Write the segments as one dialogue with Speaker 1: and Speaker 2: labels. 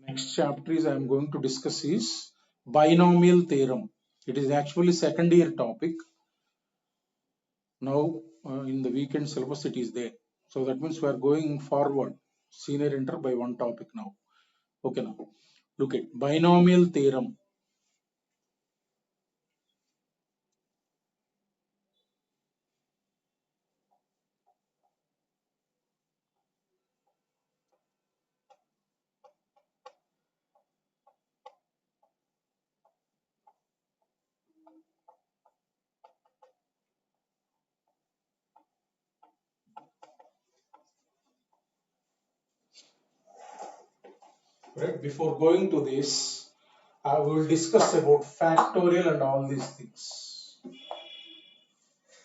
Speaker 1: Next chapter is I am going to discuss is binomial theorem. It is actually second year topic. Now in the weekend syllabus it is there. So that means we are going forward. Senior inter by one topic now. Okay now. Look at binomial theorem. Right. Before going to this, I will discuss about factorial and all these things.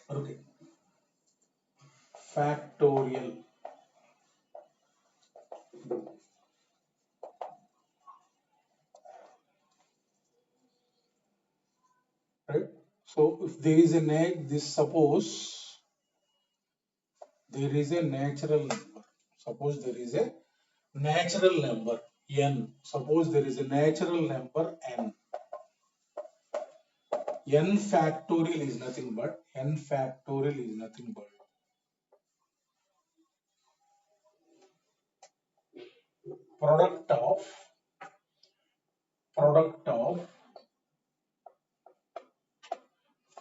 Speaker 1: Okay. Factorial. Right. So if there is an egg, this suppose there is a natural number. Suppose there is a natural number n. Suppose there is a natural number n. N factorial is nothing but product of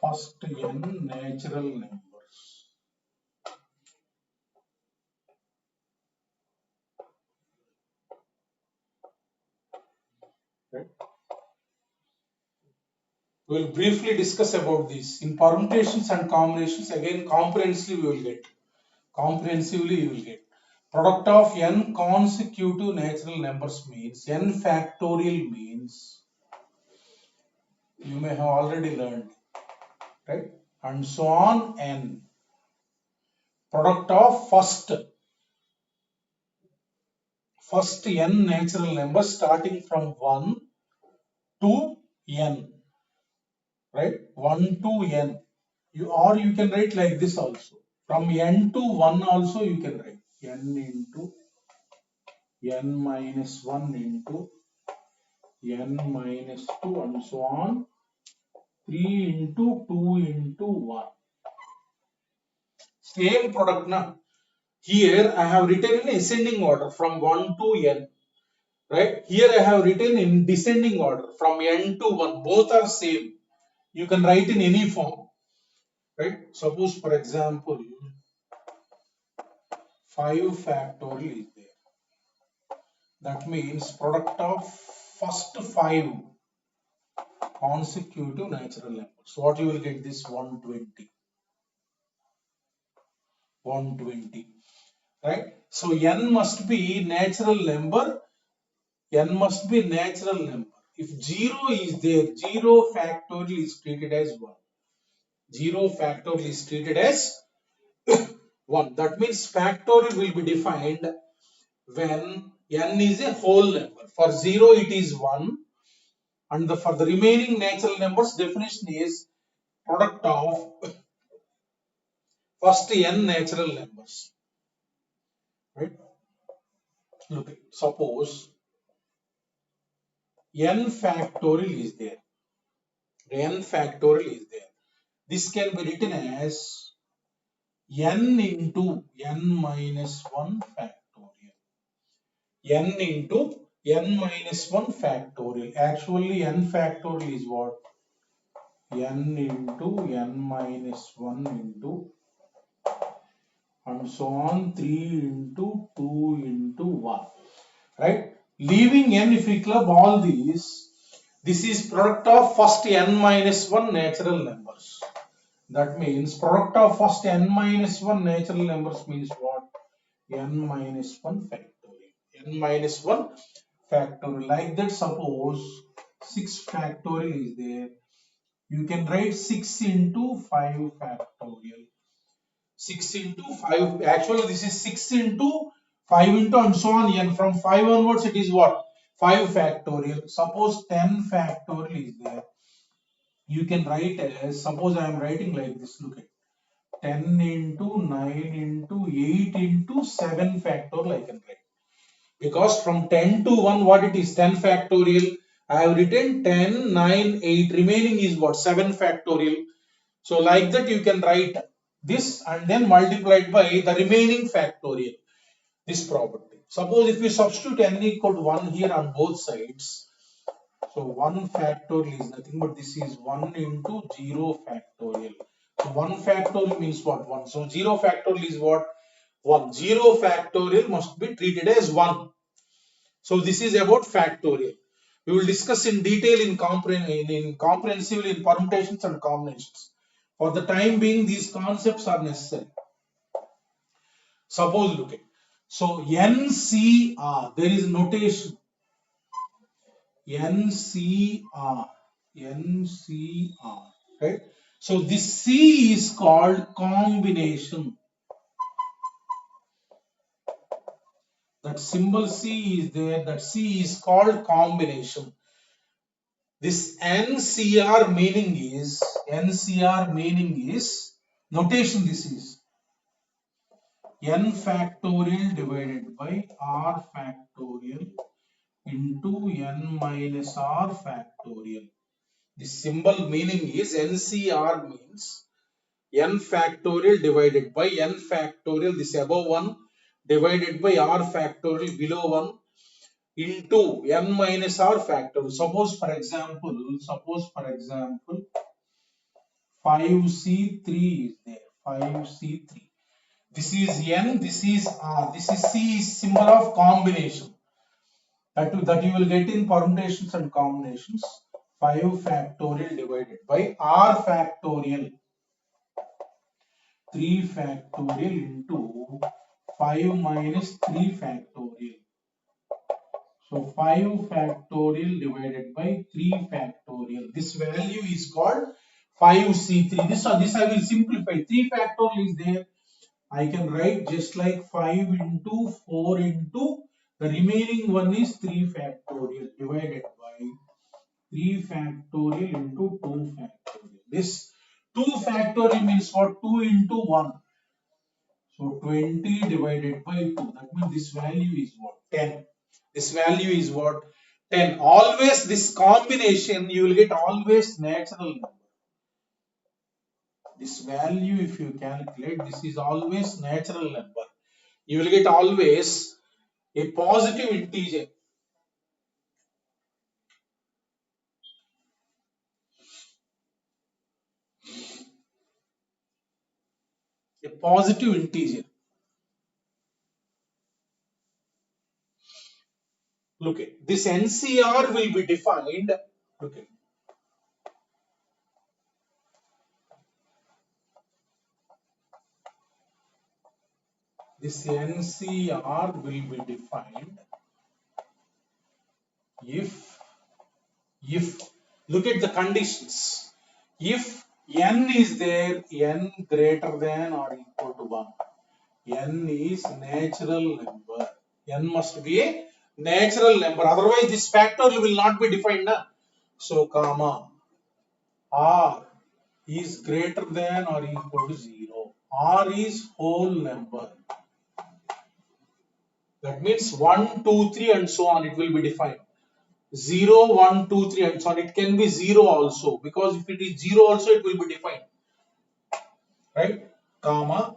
Speaker 1: first n natural numbers. Right? We will briefly discuss about this. In permutations and combinations, again comprehensively we will get. Comprehensively you will get. Product of n consecutive natural numbers means n factorial means you may have already learned, right? And so on n. Product of first n natural numbers starting from 1 to n, right? 1 to n. You can write like this also. From n to 1 also you can write n into n minus 1 into n minus 2 and so on. 3 into 2 into 1. Same product now. Here I have written in ascending order from 1 to n. Right? Here I have written in descending order from n to 1. Both are same. You can write in any form. Right? Suppose for example 5 factorial is there. That means product of first 5 consecutive natural numbers. So what you will get this 120. 120. Right? So n must be natural number. N must be natural number. If 0 is there, 0 factorial is treated as 1. 0 factorial is treated as 1. That means factorial will be defined when n is a whole number. For 0 it is 1 and for the remaining natural numbers definition is product of first n natural numbers. Right? Look, suppose n factorial is there. N factorial is there. This can be written as n into n minus 1 factorial. N into n minus 1 factorial. Actually, n factorial is what? N into n minus 1 into and so on 3 into 2 into 1. Right? Leaving n, if we club all these, this is product of first n minus 1 natural numbers. That means product of first n minus 1 natural numbers means what? N minus 1 factorial. N minus 1 factorial. Like that, suppose 6 factorial is there. You can write 6 into 5 factorial. 6 into 5. Actually, this is 6 into 5 into and so on n. From 5 onwards, it is what? 5 factorial. Suppose 10 factorial is there. You can write as, suppose I am writing like this. Look at 10 into 9 into 8 into 7 factorial I can write. Because from 10 to 1, what it is? 10 factorial. I have written 10, 9, 8. Remaining is what? 7 factorial. So like that you can write this and then multiplied by the remaining factorial. This property. Suppose if you substitute n equal to 1 here on both sides. So 1 factorial is nothing but this is 1 into 0 factorial. So 1 factorial means what? 1. So 0 factorial is what? 1. 0 factorial must be treated as 1. So this is about factorial. We will discuss in detail in comprehensively in permutations and combinations. For the time being, these concepts are necessary. Suppose look at. So NCR, there is notation. NCR, right? So this C is called combination. That symbol C is there. That C is called combination. This NCR meaning is notation. This is n factorial divided by r factorial into n minus r factorial. The symbol meaning is NCR means n factorial divided by n factorial, this above 1 divided by r factorial below 1 into n minus r factorial. Suppose for example 5C3 is there. 5C3. This is n, this is r, this is C is symbol of combination. That you will get in permutations and combinations. 5 factorial divided by r factorial 3 factorial into 5 minus 3 factorial. So 5 factorial divided by 3 factorial. This value is called 5C3. This I will simplify. 3 factorial is there. I can write just like 5 into 4 into the remaining one is 3 factorial divided by 3 factorial into 2 factorial. This 2 factorial means what? 2 into 1. So 20 divided by 2. That means this value is what? 10. This value is what? 10. Always this combination you will get always natural number. This value if you calculate, this is always natural number. You will get always a positive integer. A positive integer. Look at this NCR will be defined. Look at this NCR will be defined if look at the conditions. If n is there, n greater than or equal to 1. N is natural number. N must be a natural number. Otherwise, this factorial will not be defined. Na? So, comma R is greater than or equal to 0. R is whole number. That means 1, 2, 3 and so on it will be defined. 0, 1, 2, 3 and so on. It can be 0 also because if it is 0 also it will be defined. Right? Comma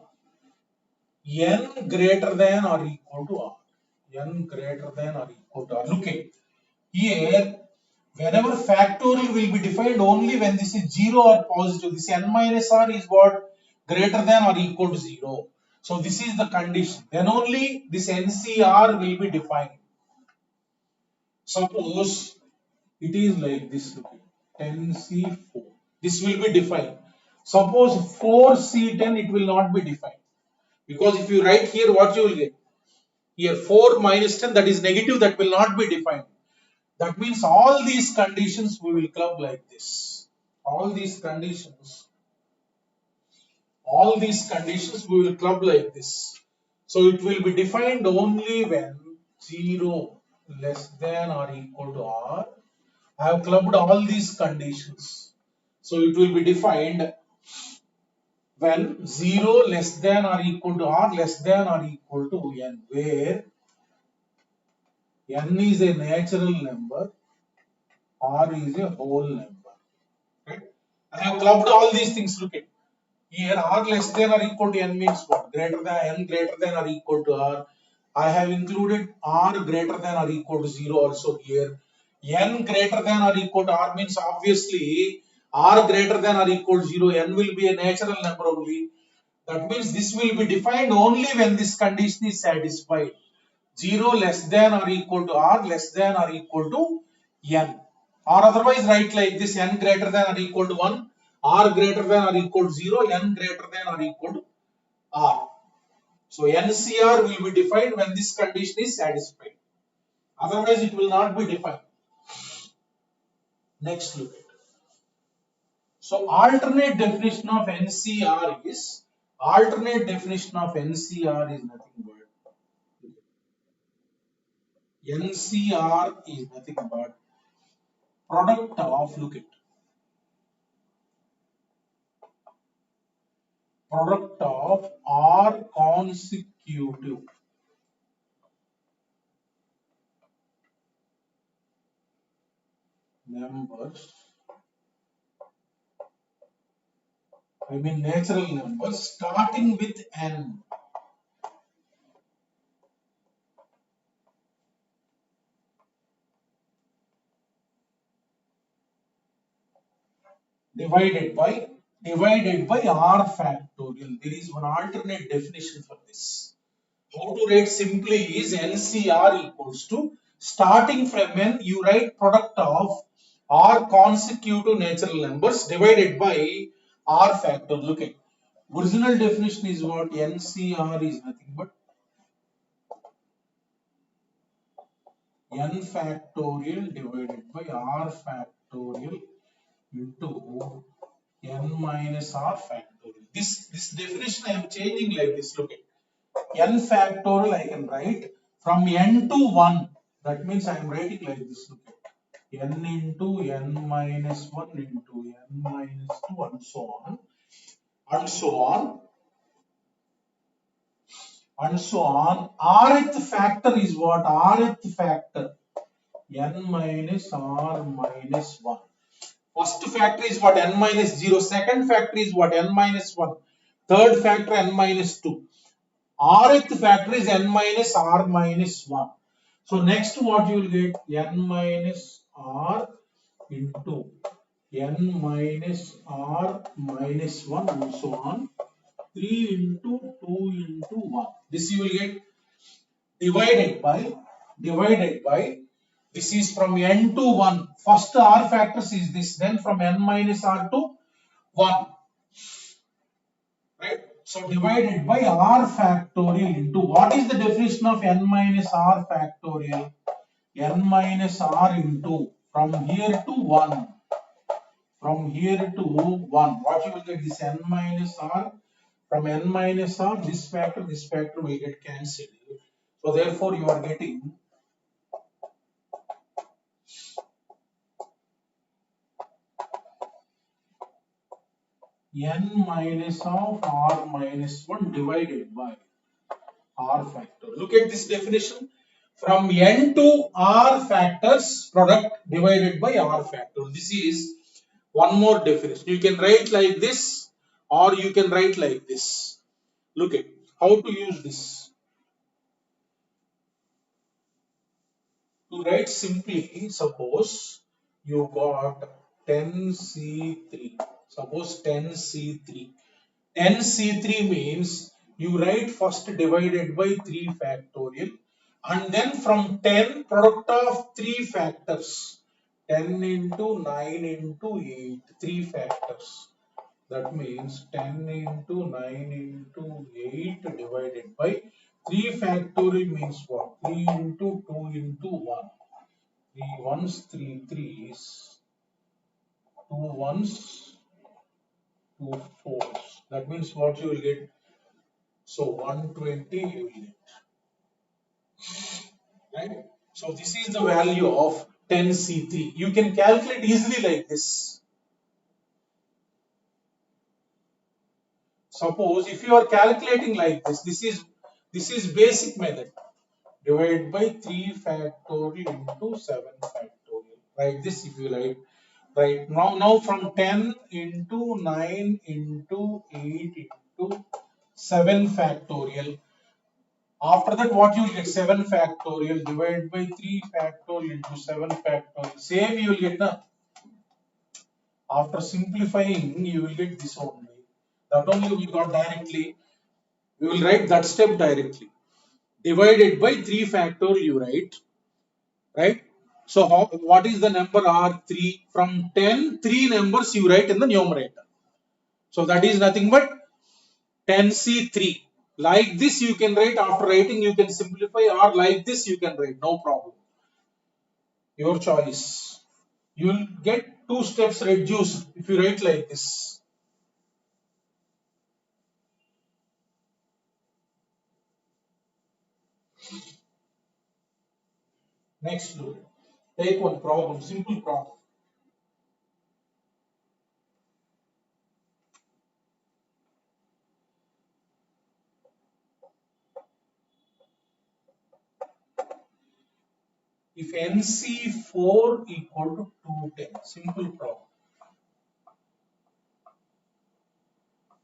Speaker 1: n greater than or equal to r. N greater than or equal to r. Look at here. Whenever factorial will be defined only when this is 0 or positive. This n minus r is what? Greater than or equal to 0. So this is the condition. Then only this NCR will be defined. Suppose it is like this. Look at 10C4. This will be defined. Suppose 4C10 it will not be defined. Because if you write here what you will get? Here 4 minus 10 that is negative, that will not be defined. That means all these conditions we will club like this. All these conditions we will club like this. So it will be defined only when 0 less than or equal to r. I have clubbed all these conditions. So it will be defined when 0 less than or equal to r less than or equal to n, where n is a natural number, r is a whole number. Right? I have clubbed all these things. Look at here, r less than or equal to n means what? Greater than n greater than or equal to r. I have included r greater than or equal to 0 also here. N greater than or equal to r means obviously r greater than or equal to 0. N will be a natural number only. That means this will be defined only when this condition is satisfied. 0 less than or equal to r less than or equal to n. Or otherwise write like this: n greater than or equal to 1, r greater than or equal to 0, n greater than or equal to r. So NCR will be defined when this condition is satisfied. Otherwise it will not be defined. Next look at. So alternate definition of NCR is nothing but NCR is nothing but product of, look at, product of R consecutive numbers, I mean natural numbers starting with n. Divided by r factorial. There is one alternate definition for this. How to write simply is NCR equals to, starting from n you write product of r consecutive natural numbers divided by r factorial. Look at, original definition is what? NCR is nothing but n factorial divided by r factorial into n minus r factorial. This definition I am changing like this. Look at, n factorial I can write from n to 1. That means I am writing like this. Look at, n into n minus 1 into n minus 2 and so on and so on and so on. Rth factor is what? Rth factor n minus r minus 1. First factor is what? N minus 0. Second factor is what? N minus 1. Third factor n minus 2. Rth factor is n minus r minus 1. So next what you will get? N minus r into n minus r minus 1 and so on. 3 into 2 into 1. This you will get divided by this is from n to 1. First r factors is this, then from n minus r to 1. Right? So divided by r factorial into, what is the definition of n minus r factorial? N minus r into, from here to 1. From here to 1. What you will get? This n minus r. From n minus r, this factor will get cancelled. So therefore you are getting n minus of r minus 1 divided by r factor. Look at this definition. From n to r factors product divided by r factor. This is one more definition. You can write like this or you can write like this. Look at how to use this. To write simply, suppose you got 10C3. Suppose 10C3. 10C3 means you write first divided by 3 factorial and then from 10 product of 3 factors. 10 into 9 into 8. 3 factors. That means 10 into 9 into 8 divided by 3 factorial means what? 3 into 2 into 1. 3 ones, 3 threes, 2 ones, 2 fours. That means what you will get? So 120 you will get. Right? So this is the value of 10C3. You can calculate easily like this. Suppose if you are calculating like this, this is basic method. divided by 3 factorial into 7 factorial. Write this if you like. Right now from 10 into 9 into 8 into 7 factorial. After that, what you will get? 7 factorial divided by 3 factorial into 7 factorial. Same you will get now. After simplifying, you will get this only. That only we got directly. We will write that step directly. Divided by 3 factorial you write. Right? So what is the number R3? From 10, 3 numbers you write in the numerator. So that is nothing but 10C3. Like this you can write, after writing you can simplify, or like this you can write, no problem. Your choice. You will get 2 steps reduced if you write like this. Next, take one problem, simple problem. If NC4 equal to 210, simple problem.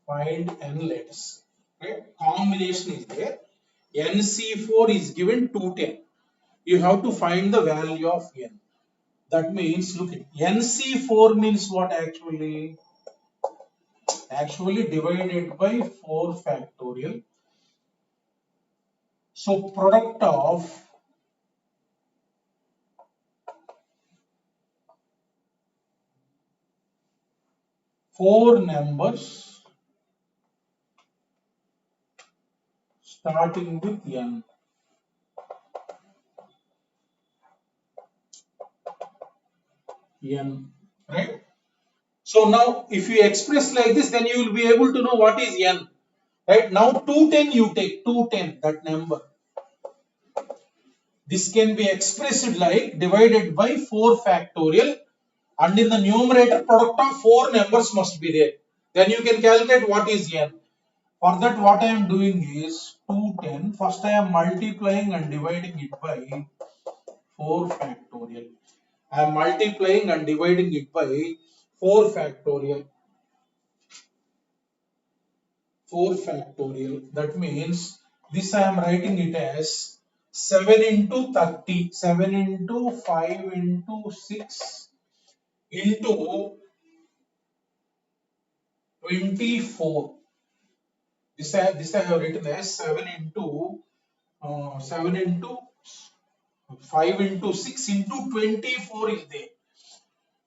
Speaker 1: Find n letters. Right? Combination is there. NC4 is given 210. You have to find the value of n. That means, look at NC4 means what actually? Actually divided by 4 factorial. So product of 4 numbers starting with n. N, right? So now if you express like this, then you will be able to know what is n. Right? Now 210 you take, 210, that number. This can be expressed like divided by 4 factorial, and in the numerator product of 4 numbers must be there. Then you can calculate what is n. For that what I am doing is 210, first I am multiplying and dividing it by 4 factorial. I am multiplying and dividing it by 4 factorial. 4 factorial. That means this I am writing it as 7 into 30, 7 into 5 into 6 into 24. This I have written as 7 into 5 into 6 into 24 is there.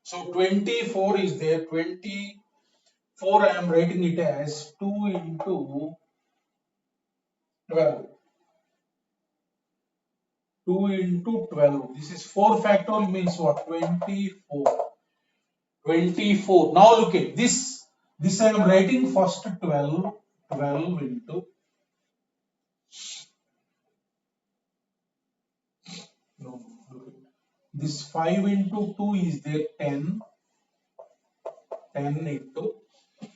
Speaker 1: So 24 is there. 24 I am writing it as 2 into 12. 2 into 12. This is 4 factorial means what? 24. 24. Now look at this. This I am writing first 12. 12 into. No, look at this 5 into 2 is there 10. 10 into.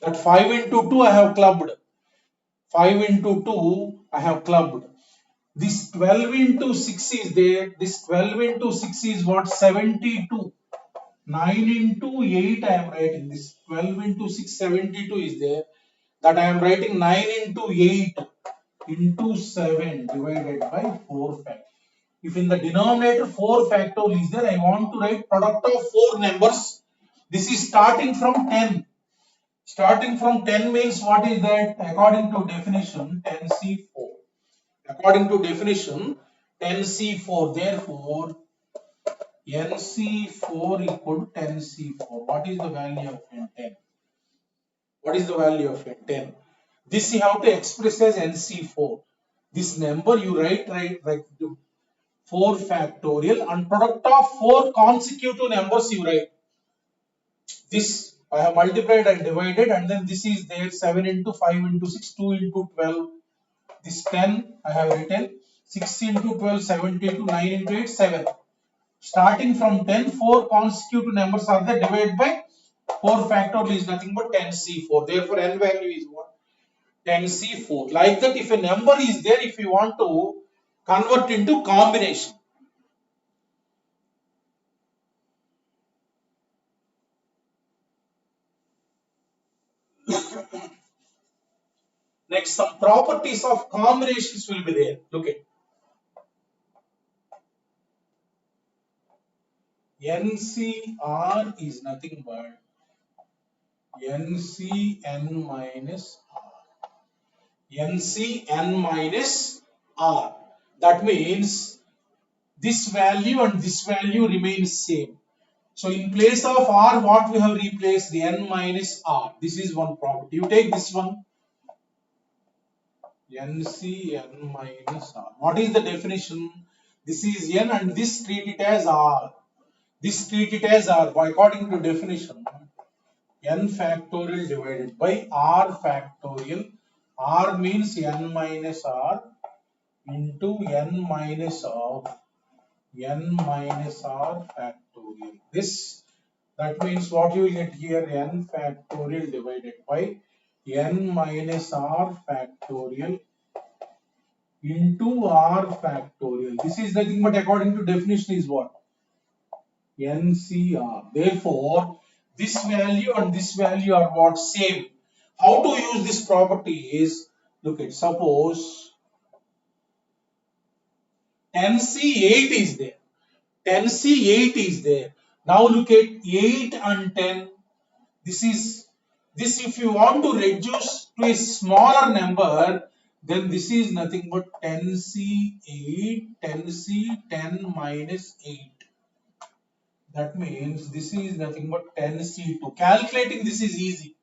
Speaker 1: That 5 into 2 I have clubbed. 5 into 2 I have clubbed. This 12 into 6 is there. This 12 into 6 is what? 72. 9 into 8 I am writing. This 12 into 6, 72 is there. That I am writing 9 into 8 into 7 divided by 4 factorial. If in the denominator 4 factorial is there, I want to write product of 4 numbers. This is starting from 10. Starting from 10 means what is that? According to definition, 10C4. According to definition, 10C4. Therefore, NC4 equal to 10C4. What is the value of N10? What is the value of N10? This you have to express as NC4. This number you write 4 factorial and product of 4 consecutive numbers you write. This I have multiplied and divided, and then this is there 7 into 5 into 6, 2 into 12. This 10 I have written 6 into 12, 72, 9 into 8, 7. Starting from 10, 4 consecutive numbers are there, divided by 4 factorial is nothing but 10C4. Therefore, n value is what? 10C4. Like that, if a number is there, if you want to convert into combination. Next, some properties of combinations will be there. Look at NCR is nothing but NCN minus R. NCN minus R. That means this value and this value remains same. So in place of R, what we have replaced? The N minus R. This is one property. You take this one. NCN minus R. What is the definition? This is N and this treat it as R. This treat it as R. According to definition, N factorial divided by R factorial. R means N minus R into N minus of N minus R factorial. That means what you will get here, N factorial divided by N minus R factorial into R factorial. This is nothing but according to definition is what? NCR. Therefore, this value and this value are what? Same. How to use this property is, look at, suppose 10C8 is there. 10C8 is there. Now look at 8 and 10. This if you want to reduce to a smaller number, then this is nothing but 10C8, 10C, 10 minus 8. That means this is nothing but 10C2. Calculating this is easy.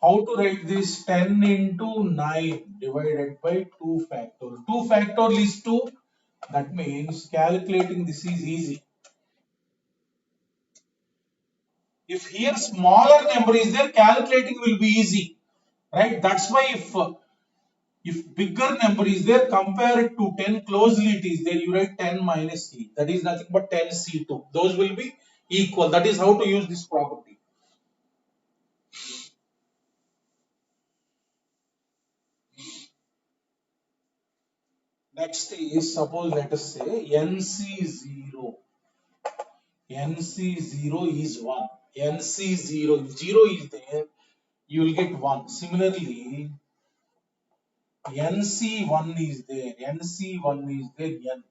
Speaker 1: How to write this? 10 into 9 divided by 2 factorial. 2 factorial is 2. That means calculating this is easy. If here smaller number is there, calculating will be easy, right? That's why if bigger number is there, compare it to 10 closely it is there, you write 10 minus 8. That is nothing but 10C2. Those will be equal. That is how to use this property. Next is, suppose let us say NC0. NC0 is 1. NC0, if 0 is there, you will get 1. Similarly, NC1 is there. NC1 is there.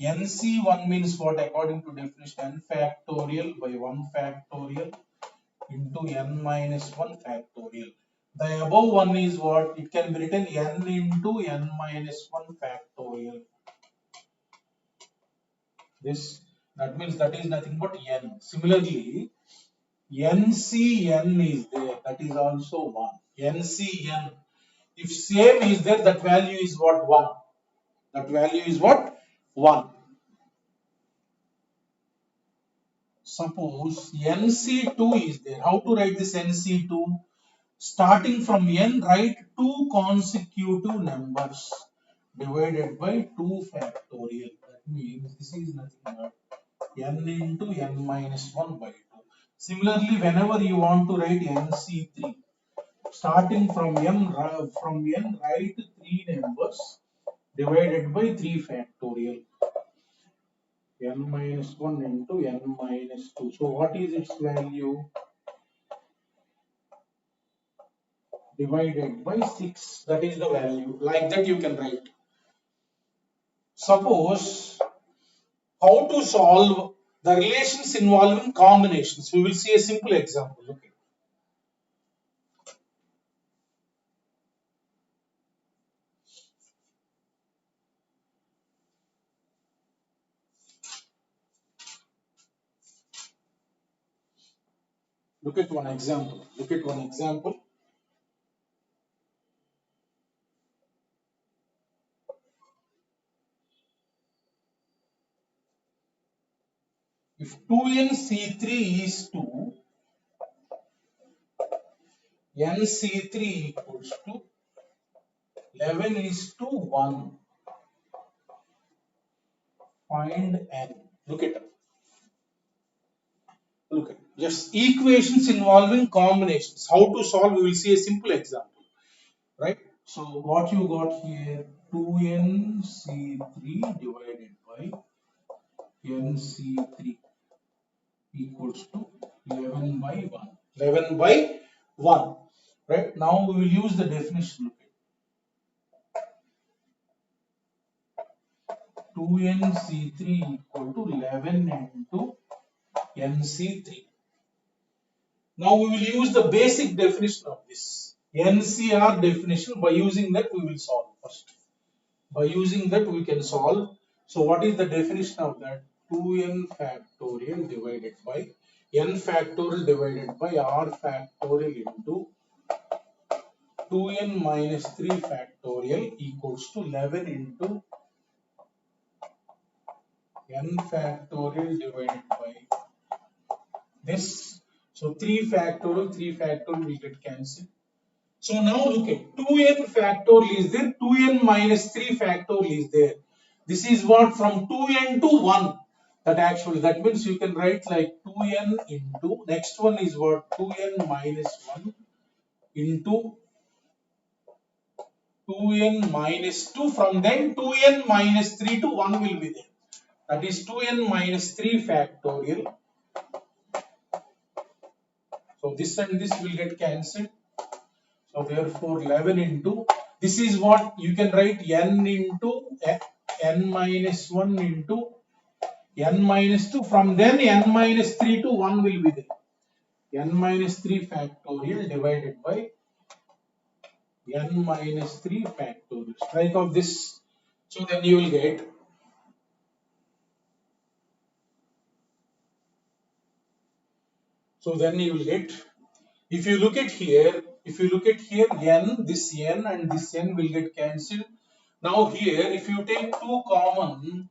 Speaker 1: NC1 means what? According to definition, n factorial by 1 factorial into n minus 1 factorial. The above one is what? It can be written n into n minus 1 factorial. That means that is nothing but n. Similarly, NCN is there. That is also 1. NCN. If same is there, that value is what? 1. That value is what? 1. Suppose NC2 is there. How to write this NC2? Starting from n, write 2 consecutive numbers divided by 2 factorial. That means this is nothing but n into n minus 1 by 2. Similarly, whenever you want to write NC3, starting from n, write 3 numbers divided by 3 factorial. N minus 1 into n minus 2. So what is its value? Divided by 6. That is the value. Like that you can write. Suppose how to solve the relations involving combinations. We will see a simple example. Okay. Look at one example. Look at one example. If 2nC3 is 2, nC3 equals to 11 is to 1. Find n. Look at it. Look at it. Just equations involving combinations. How to solve? We will see a simple example. Right? So what you got here? 2nC3 divided by nC3 equals to 11 by 1. 11 by 1. Right? Now we will use the definition. 2nC3 equal to 11 into nC3. Now we will use the basic definition of this. NCR definition. By using that we will solve first. By using that we can solve. So what is the definition of that? 2n factorial divided by n factorial divided by r factorial into 2n minus 3 factorial equals to 11 into n factorial divided by this. So 3 factorial will get cancelled. So now look at 2n factorial is there, 2n minus 3 factorial is there. This is what from 2n to 1. That means you can write like 2n into, next one is what, 2n minus 1 into 2n minus 2, from then 2n minus 3 to 1 will be there. That is 2n minus 3 factorial. So this and this will get cancelled. So therefore 11 into, this is what you can write n into n minus 1 into n minus 2, from then n minus 3 to 1 will be there. N minus 3 factorial divided by n minus 3 factorial. Strike off this. So then you will get if you look at here, n, this n and this n will get cancelled. Now here if you take 2 common,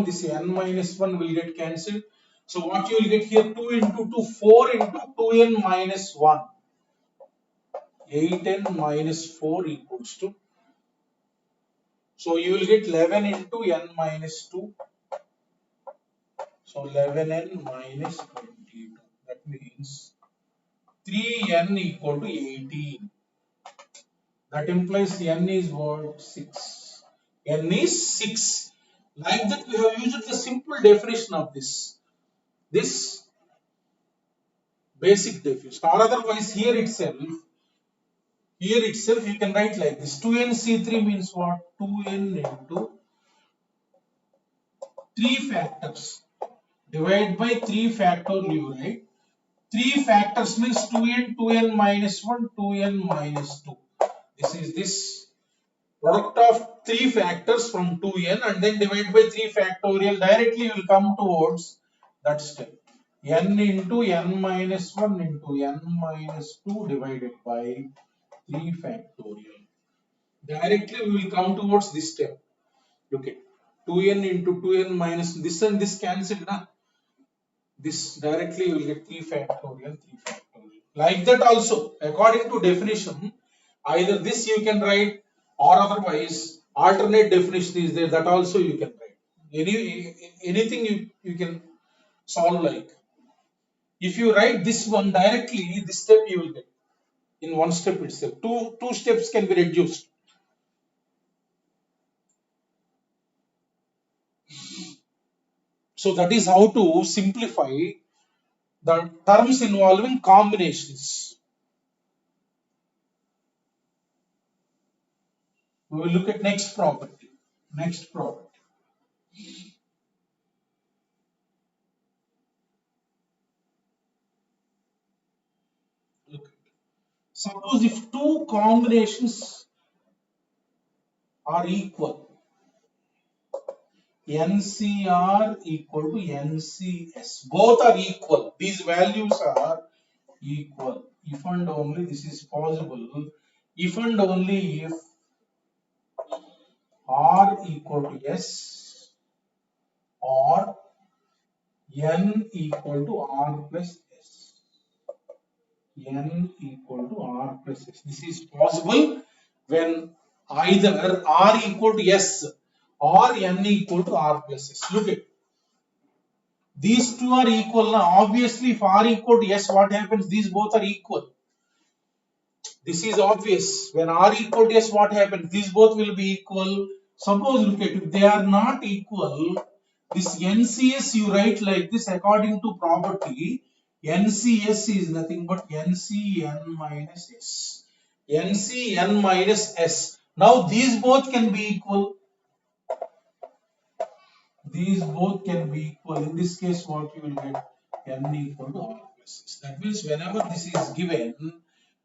Speaker 1: this n minus 1 will get cancelled. So what you will get here, 2 into 2, 4 into 2n minus 1. 8n minus 4 equals to, so you will get 11 into n minus 2. So 11n minus 22. That means 3n equal to 18. That implies n is what? 6. N is 6. Like that we have used the simple definition of this basic definition. Or otherwise here itself you can write like this. 2nC3 means what? 2n into 3 factors. Divide by 3 factorial, you write. 3 factors means 2n, 2n minus 1, 2n minus 2. This is this product of 3 factors from 2n and then divide by 3 factorial. Directly you will come towards that step. N into n minus 1 into n minus 2 divided by 3 factorial. Directly we will come towards this step. Look at 2n into 2n minus this and this cancelled. This directly you will get 3 factorial, 3 factorial. Like that also, according to definition, either this you can write or otherwise alternate definition is there, that also you can write. Anything you can solve like. If you write this one directly, this step you will get in one step itself. Two steps can be reduced. So that is how to simplify the terms involving combinations. We will look at next property. Look. Suppose if two combinations are equal, NCR equal to NCS, both are equal, these values are equal, if and only this is possible, if and only if R equal to S or N equal to R plus S. N equal to R plus S. This is possible when either R equal to S or N equal to R plus S. Look at these two are equal now. Obviously, if R equal to S, what happens? These both are equal. This is obvious. When R equal to S, what happens? These both will be equal. Suppose, look at, if they are not equal, this NCS you write like this according to property. NCS is nothing but NCN minus S. NCN minus S. Now these both can be equal. These both can be equal. In this case, what you will get? N equal to R plus S. That means whenever this is given,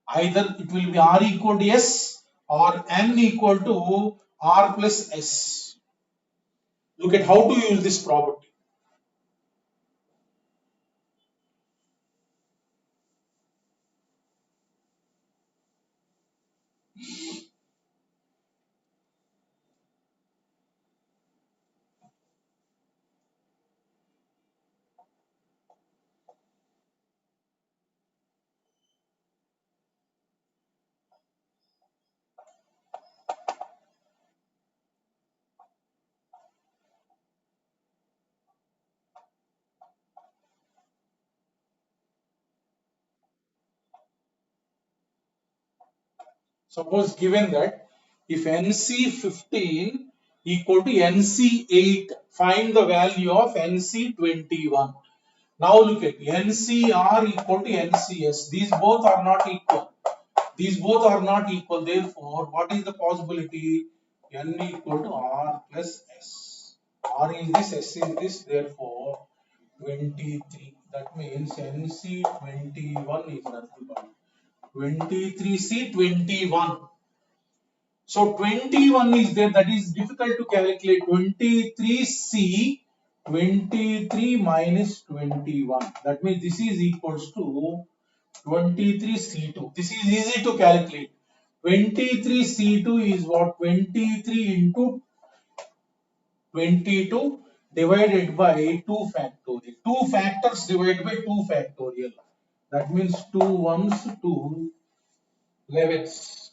Speaker 1: either it will be R equal to S or N equal to R plus S. Look at how to use this property. Suppose given that if NC15 equal to NC8, find the value of NC21. Now look at NCR equal to NCS. These both are not equal. These both are not equal. Therefore, what is the possibility? N equal to R plus S. R is this, S is this. Therefore, 23. That means NC21 is nothing but 23C21. So 21 is there. That is difficult to calculate. 23C 23 minus 21. That means this is equals to 23C2. This is easy to calculate. 23C2 is what? 23 into 22 divided by 2 factorial. 2 factors divided by 2 factorial. That means 2 ones, 2 11s.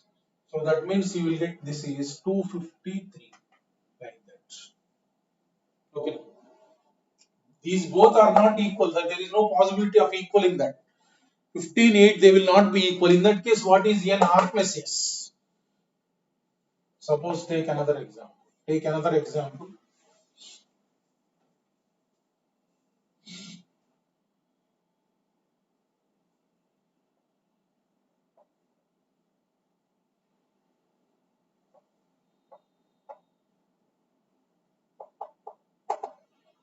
Speaker 1: So that means you will get this is 253 like that. Okay. These both are not equal. That there is no possibility of equaling that. 15, 8, they will not be equal. In that case, what is N R plus S? Suppose take another example. Take another example.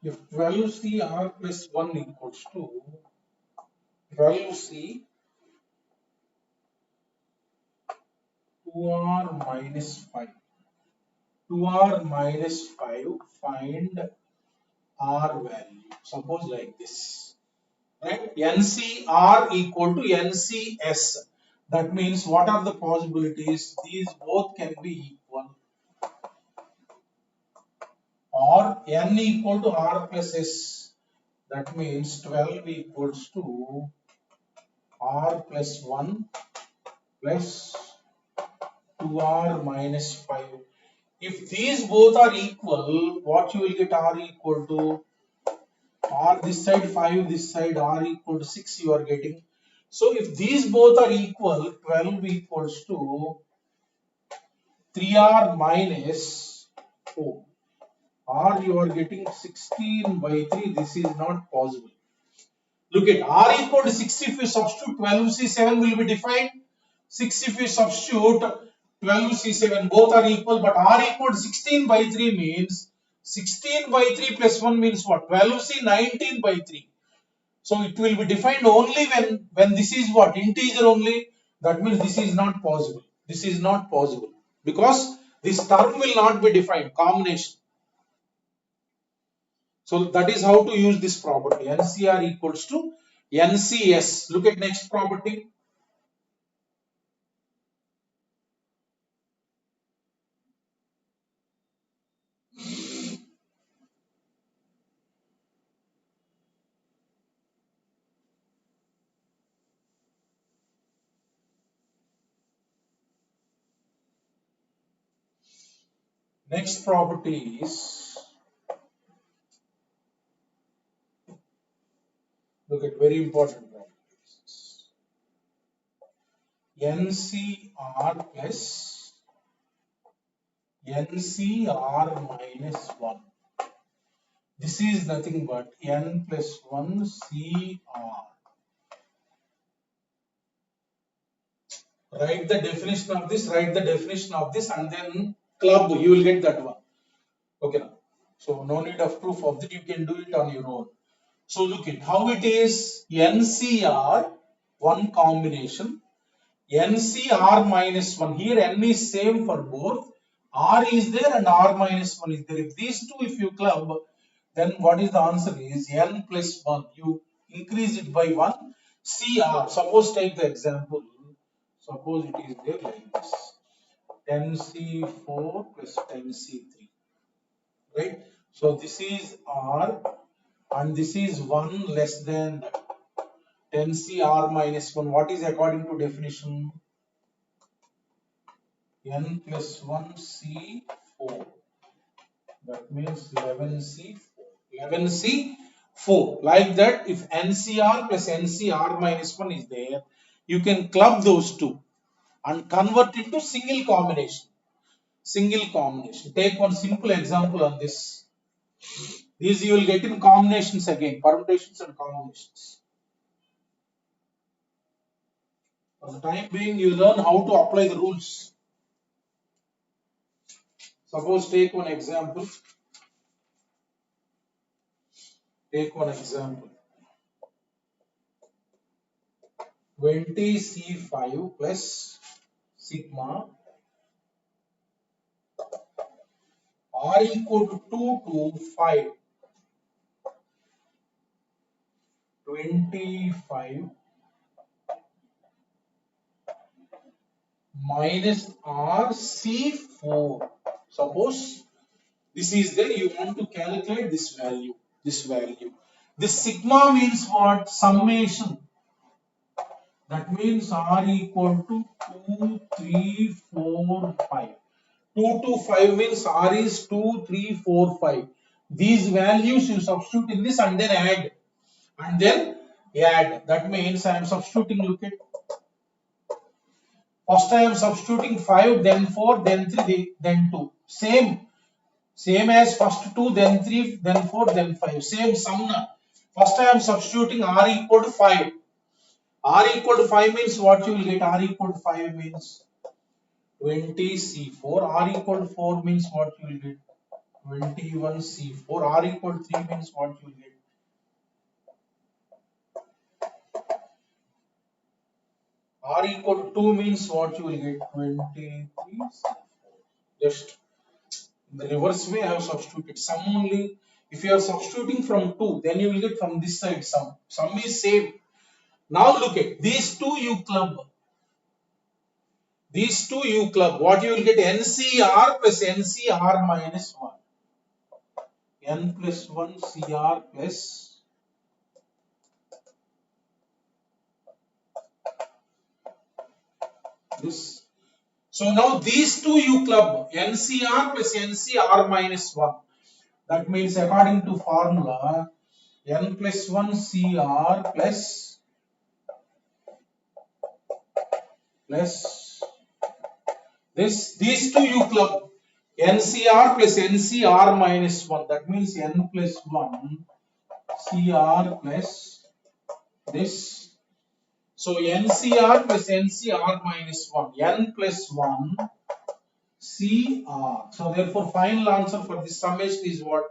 Speaker 1: If 12C R plus 1 equals to 12C 2R minus 5. 2R minus 5, find R value. Suppose like this. Right? NCR equal to NCS. That means what are the possibilities? These both can be equal. Or N equal to R plus S. That means 12 equals to R plus 1 plus 2R minus 5. If these both are equal, what you will get? R equal to R this side 5, this side R equal to 6 you are getting. So if these both are equal, 12 equals to 3R minus 4. R you are getting 16 by 3. This is not possible. Look at R equal to 6 if you substitute 12C7 will be defined. 6 if you substitute 12C7 both are equal, but R equal to 16 by 3 means 16 by 3 plus 1 means what? 12C 19 by 3. So it will be defined only when this is what? Integer only. That means this is not possible. This is not possible because this term will not be defined. Combination. So that is how to use this property. NCR equals to NCS. Look at next property. Next property is, look at very important properties. NCR plus NCR minus 1. This is nothing but N plus 1 CR. Write the definition of this, and then club, you will get that one. Okay. So no need of proof of that, you can do it on your own. So look at how it is NCR, one combination, NCR minus 1. Here N is same for both. R is there and R minus 1 is there. If these two, if you club, then what is the answer is N plus 1. You increase it by 1. CR, suppose take the example. Suppose it is there like this. 10C4 plus 10C3. Right? So this is R and this is 1 less than 10CR minus 1. What is according to definition? N plus 1 C4. That means 11C4. 11C4. Like that, if NCR plus NCR minus 1 is there, you can club those two and convert it to single combination. Single combination. Take one simple example on this. These you will get in combinations again, permutations and combinations. For the time being, you learn how to apply the rules. Suppose take one example. Take one example. 20C5 plus sigma R equal to 2 to 5. 25 minus RC4. Suppose this is there, you want to calculate this value. This sigma means what? Summation. That means R equal to 2, 3, 4, 5. 2 to 5 means R is 2, 3, 4, 5. These values you substitute in this and then add. That means I am substituting, look at. First I am substituting 5, then 4, then 3, then 2. Same as first 2, then 3, then 4, then 5. Same sum. First I am substituting R equal to 5. R equal to 5 means what you will get? R equal to 5 means 20C4. R equal to 4 means what you will get? 21C4. R equal to 3 means what you will get? R equal to 2 means what you will get? 23C4. Just in the reverse way I have substituted sum only. If you are substituting from 2, then you will get from this side sum. Sum is same. Now look at these two you club. These two you club. What you will get? NCR plus NCR minus 1. N plus 1 CR plus this. So now these two you club. NCR plus NCR minus 1. That means according to formula, N plus 1 CR plus these two you club. NCR plus NCR minus 1. That means N plus 1 CR plus this. So NCR plus NCR minus 1. N plus 1 CR. So therefore final answer for this summation is what?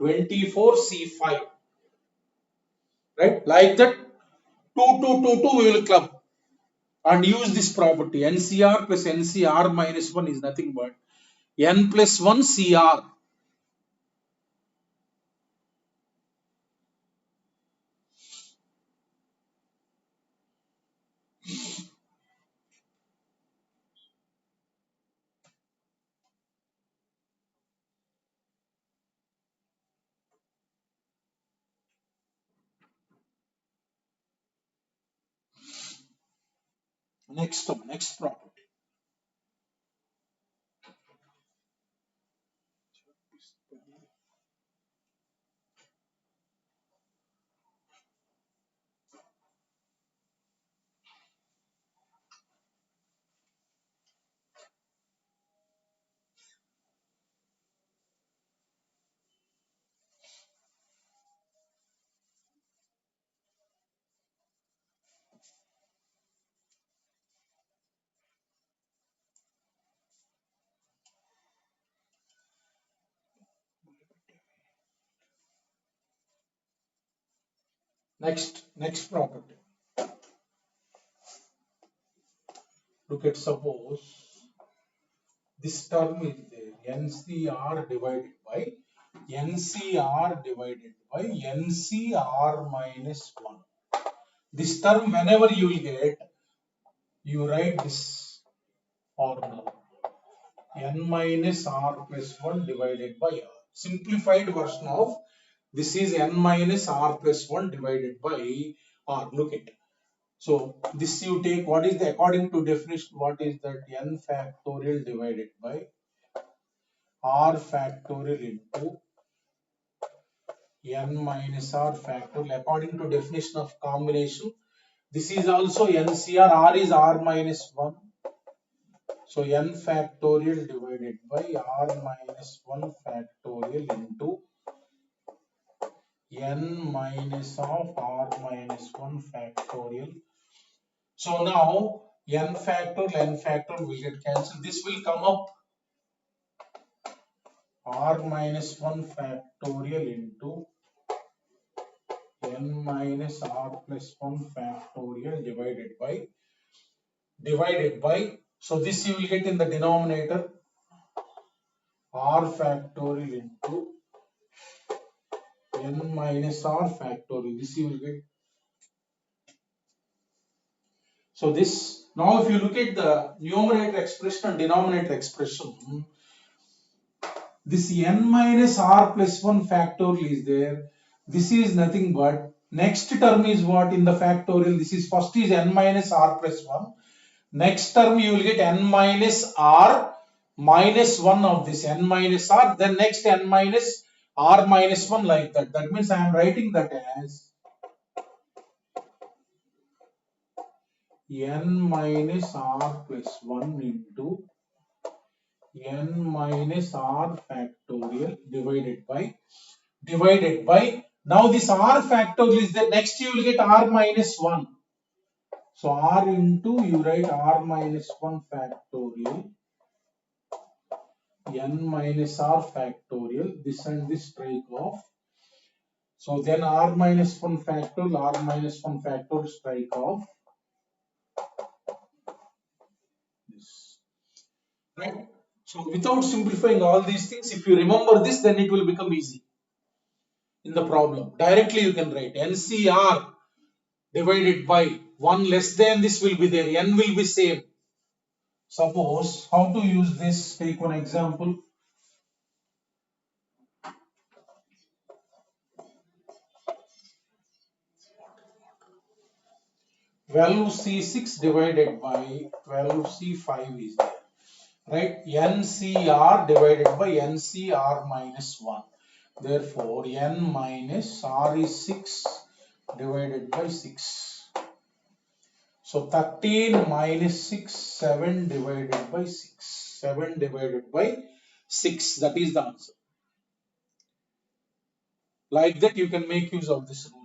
Speaker 1: 24C5. Right? Like that 2 we will club and use this property. NCR plus NCR minus 1 is nothing but N plus 1 CR. Next property. Next property. Look at, suppose this term is there, NCR divided by NCR minus 1. This term, whenever you will get, you write this formula, n minus r plus 1 divided by r. Simplified version of this is n minus r plus 1 divided by r. Look at. So this you take, what is the, according to definition, what is that? N factorial divided by r factorial into n minus r factorial. According to definition of combination, this is also NCR, r is r minus 1. So n factorial divided by r minus 1 factorial into n minus of r minus 1 factorial. So now n factorial will get cancelled. This will come up r minus 1 factorial into n minus r plus 1 factorial divided by, so this you will get in the denominator, r factorial into n minus r factorial. This you will get. So this, now if you look at the numerator expression and denominator expression, this n minus r plus 1 factorial is there. This is nothing but, next term is what in the factorial? This is, first is n minus r plus 1. Next term you will get n minus r minus 1 of this n minus r. Then next n minus r minus 1, like that. That means I am writing that as n minus r plus 1 into n minus r factorial divided by, now this r factorial is there, next you will get r minus 1. So r into, you write r minus 1 factorial, n minus r factorial, this and this strike off. So then r minus 1 factorial strike off. This. Right? So without simplifying all these things, if you remember this, then it will become easy in the problem. Directly you can write NCR divided by 1 less than this will be there, n will be same. Suppose, how to use this? Take one example. 12C6 divided by 12C5 is there, right? NCR divided by NCR minus 1. Therefore, n minus r is 6 divided by 6. So 13 minus 6, 7 divided by 6. 7 divided by 6, that is the answer. Like that you can make use of this rule.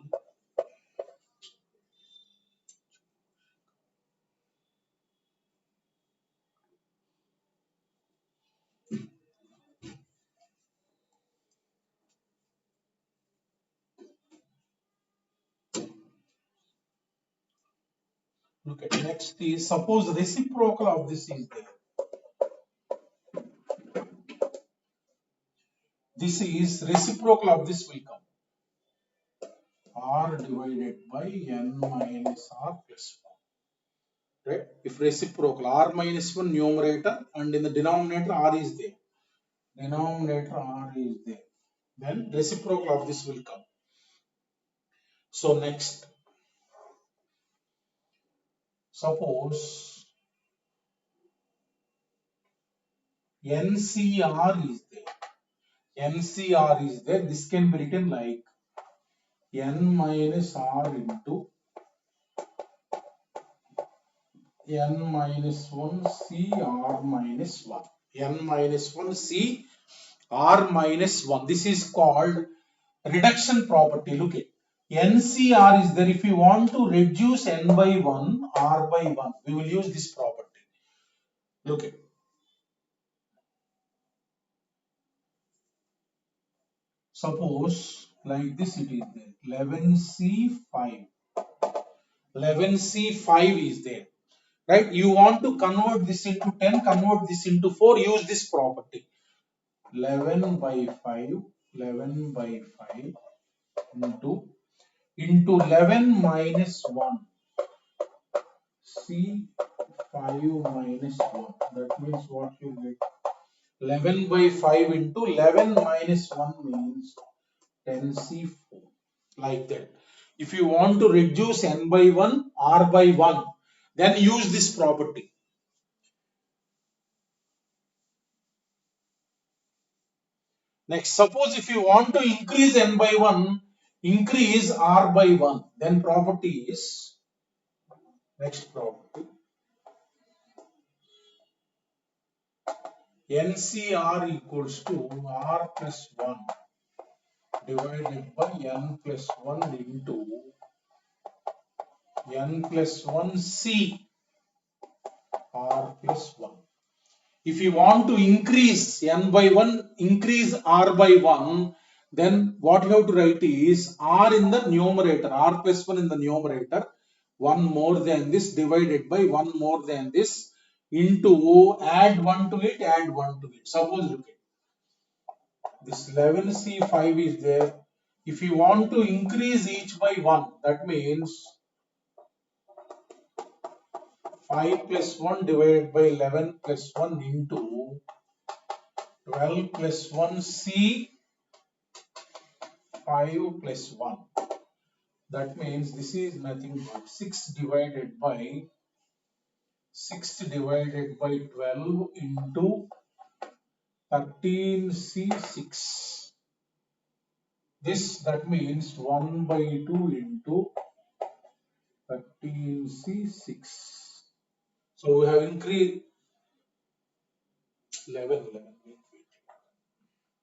Speaker 1: Look at, next is, suppose reciprocal of this is there. This is reciprocal of this will come. R divided by n minus r plus 1. Right? If reciprocal, r minus 1 numerator and in the denominator r is there. Denominator r is there. Then reciprocal of this will come. So next, suppose NCR is there. NCR is there. This can be written like n minus r into n minus 1 c r minus 1. N minus 1 c r minus 1. This is called reduction property. Look at, NCR is there. If we want to reduce n by 1, r by 1, we will use this property. Look at, suppose like this it is there. 11C5. 11C5 is there. Right? You want to convert this into 10, convert this into 4, use this property. 11 by 5, 11 by 5 into 11 minus 1. C5 minus 1. That means what you get? 11 by 5 into 11 minus 1 means 10C4. Like that. If you want to reduce n by 1, r by 1, then use this property. Next, suppose if you want to increase n by 1, increase r by 1, then property is, next property, NCR equals to r plus 1 divided by n plus 1 into n plus 1 C r plus 1. If you want to increase n by 1, increase r by 1, then what you have to write is r in the numerator, r plus 1 in the numerator, 1 more than this divided by 1 more than this into add 1 to it, add 1 to it. Suppose look at this 11C5 is there. If you want to increase each by 1, that means 5 plus 1 divided by 11 plus 1 into 12 plus 1 C 5 plus 1. That means this is nothing but 6 divided by 12 into 13C6. This, that means 1 by 2 into 13C6. So we have increased 11.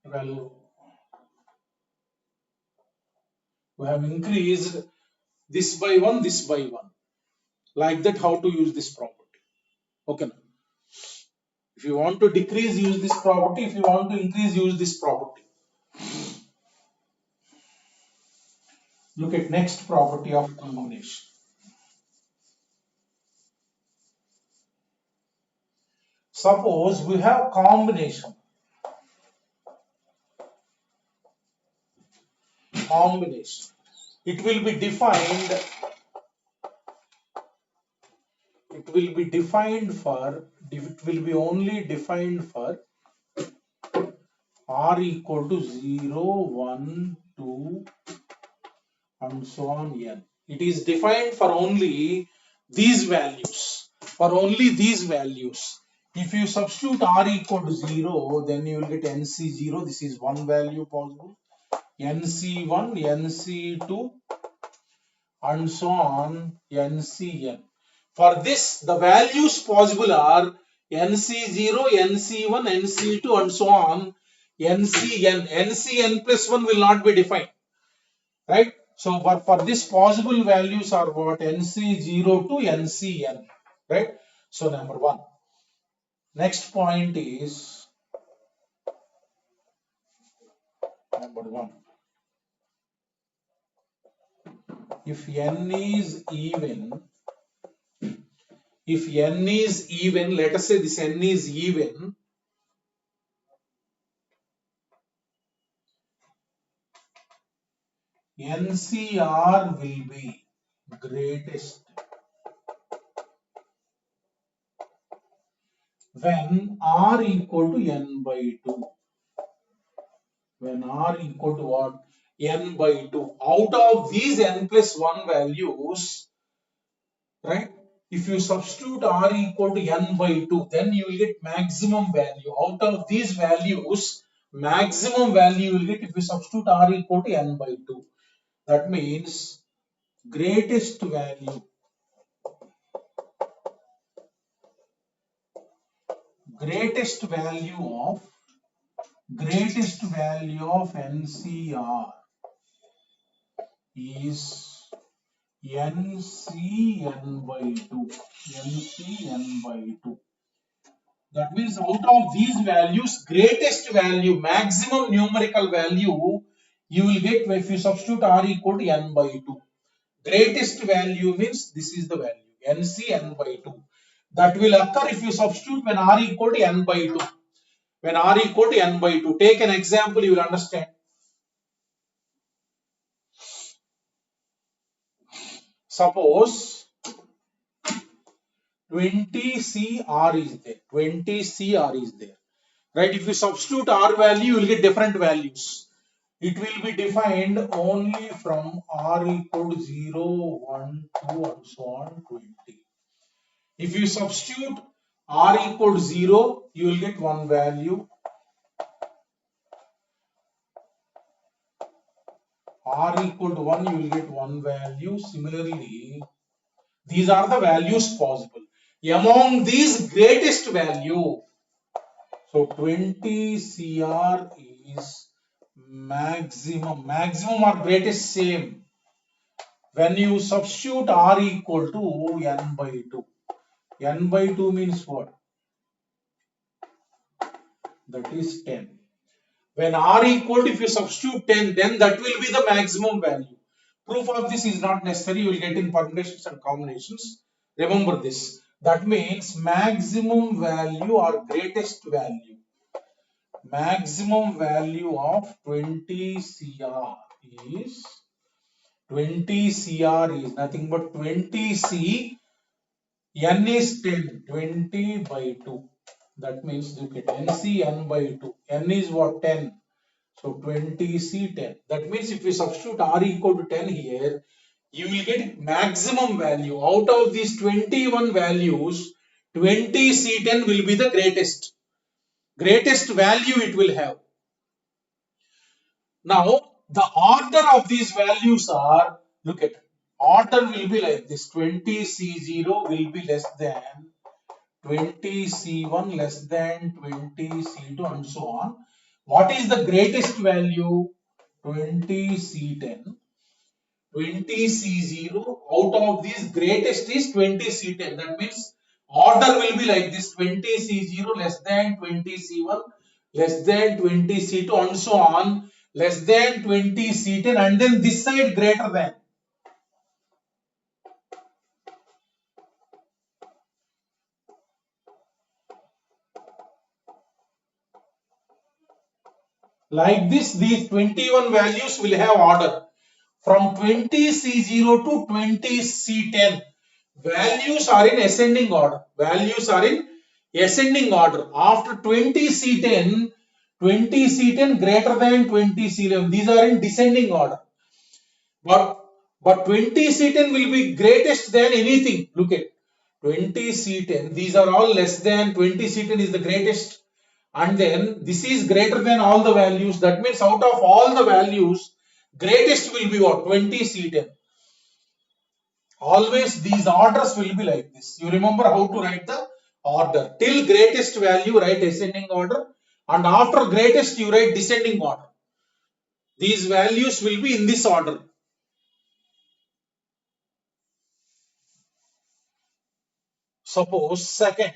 Speaker 1: Well, we have increased this by 1, this by 1. Like that, how to use this property. Okay. If you want to decrease, use this property. If you want to increase, use this property. Look at next property of combination. Suppose we have combination. It will be defined. It will be only defined for r equal to 0, 1, 2, and so on n. It is defined for only these values. If you substitute r equal to 0, then you will get NC0. This is one value possible. NC1, NC2, and so on, NCN. For this, the values possible are NC0, NC1, NC2, and so on, NCN. NCN plus 1 will not be defined. Right? So, for this possible values are what? NC0 to NCN. Right? So, number 1. Next point is number 1. If n is even, let us say this n is even, NCR will be greatest when r equal to n by 2. When r equal to what? N by 2. Out of these n plus 1 values, right? If you substitute r equal to n by 2, then you will get maximum value. Out of these values, maximum value you will get if you substitute r equal to n by 2. That means greatest value of NCR is NCN by 2. NCN by 2. That means out of these values, greatest value, maximum numerical value you will get, if you substitute r equal to n by 2. Greatest value means this is the value, nc n by 2. That will occur if you substitute when r equal to n by 2. When r equal to n by 2. Take an example, you will understand. Suppose 20CR is there. 20CR is there. Right? If you substitute R value, you will get different values. It will be defined only from R equal to 0, 1, 2 and so on 20. If you substitute R equal to 0, you will get one value. R equal to 1, you will get one value. Similarly, these are the values possible. Among these, greatest value. So 20 CR is maximum. Maximum or greatest same. When you substitute R equal to n by 2. N by 2 means what? That is 10. When R equal to, if you substitute 10, then that will be the maximum value. Proof of this is not necessary. You will get in permutations and combinations. Remember this. That means maximum value or greatest value. Maximum value of 20 CR is 20 CR is nothing but 20 C. N is 10. 20 by 2. That means look at NC n by 2. N is what? 10. So 20 C 10. That means if we substitute R equal to 10 here, you will get maximum value. Out of these 21 values, 20 C10 will be the greatest. Greatest value it will have. Now, the order of these values are, look at, order will be like this. 20 C0 will be less than 20 C1 less than 20 C2 and so on. What is the greatest value? 20 C10. 20 C0. Out of these, greatest is 20 C10. That means order will be like this. 20 C0 less than 20 C1 less than 20 C2 and so on. Less than 20 C10 and then this side greater than. Like this, these 21 values will have order. From 20 C0 to 20 C10, values are in ascending order. Values are in ascending order. After 20 C10, 20 C10 greater than 20 C11. These are in descending order. But 20 C10 will be greatest than anything. Look at 20 C10. These are all less than 20 C10 is the greatest. And then this is greater than all the values. That means out of all the values, greatest will be what? 20 C10. Always these orders will be like this. You remember how to write the order. Till greatest value, write ascending order. And after greatest, you write descending order. These values will be in this order. Suppose second.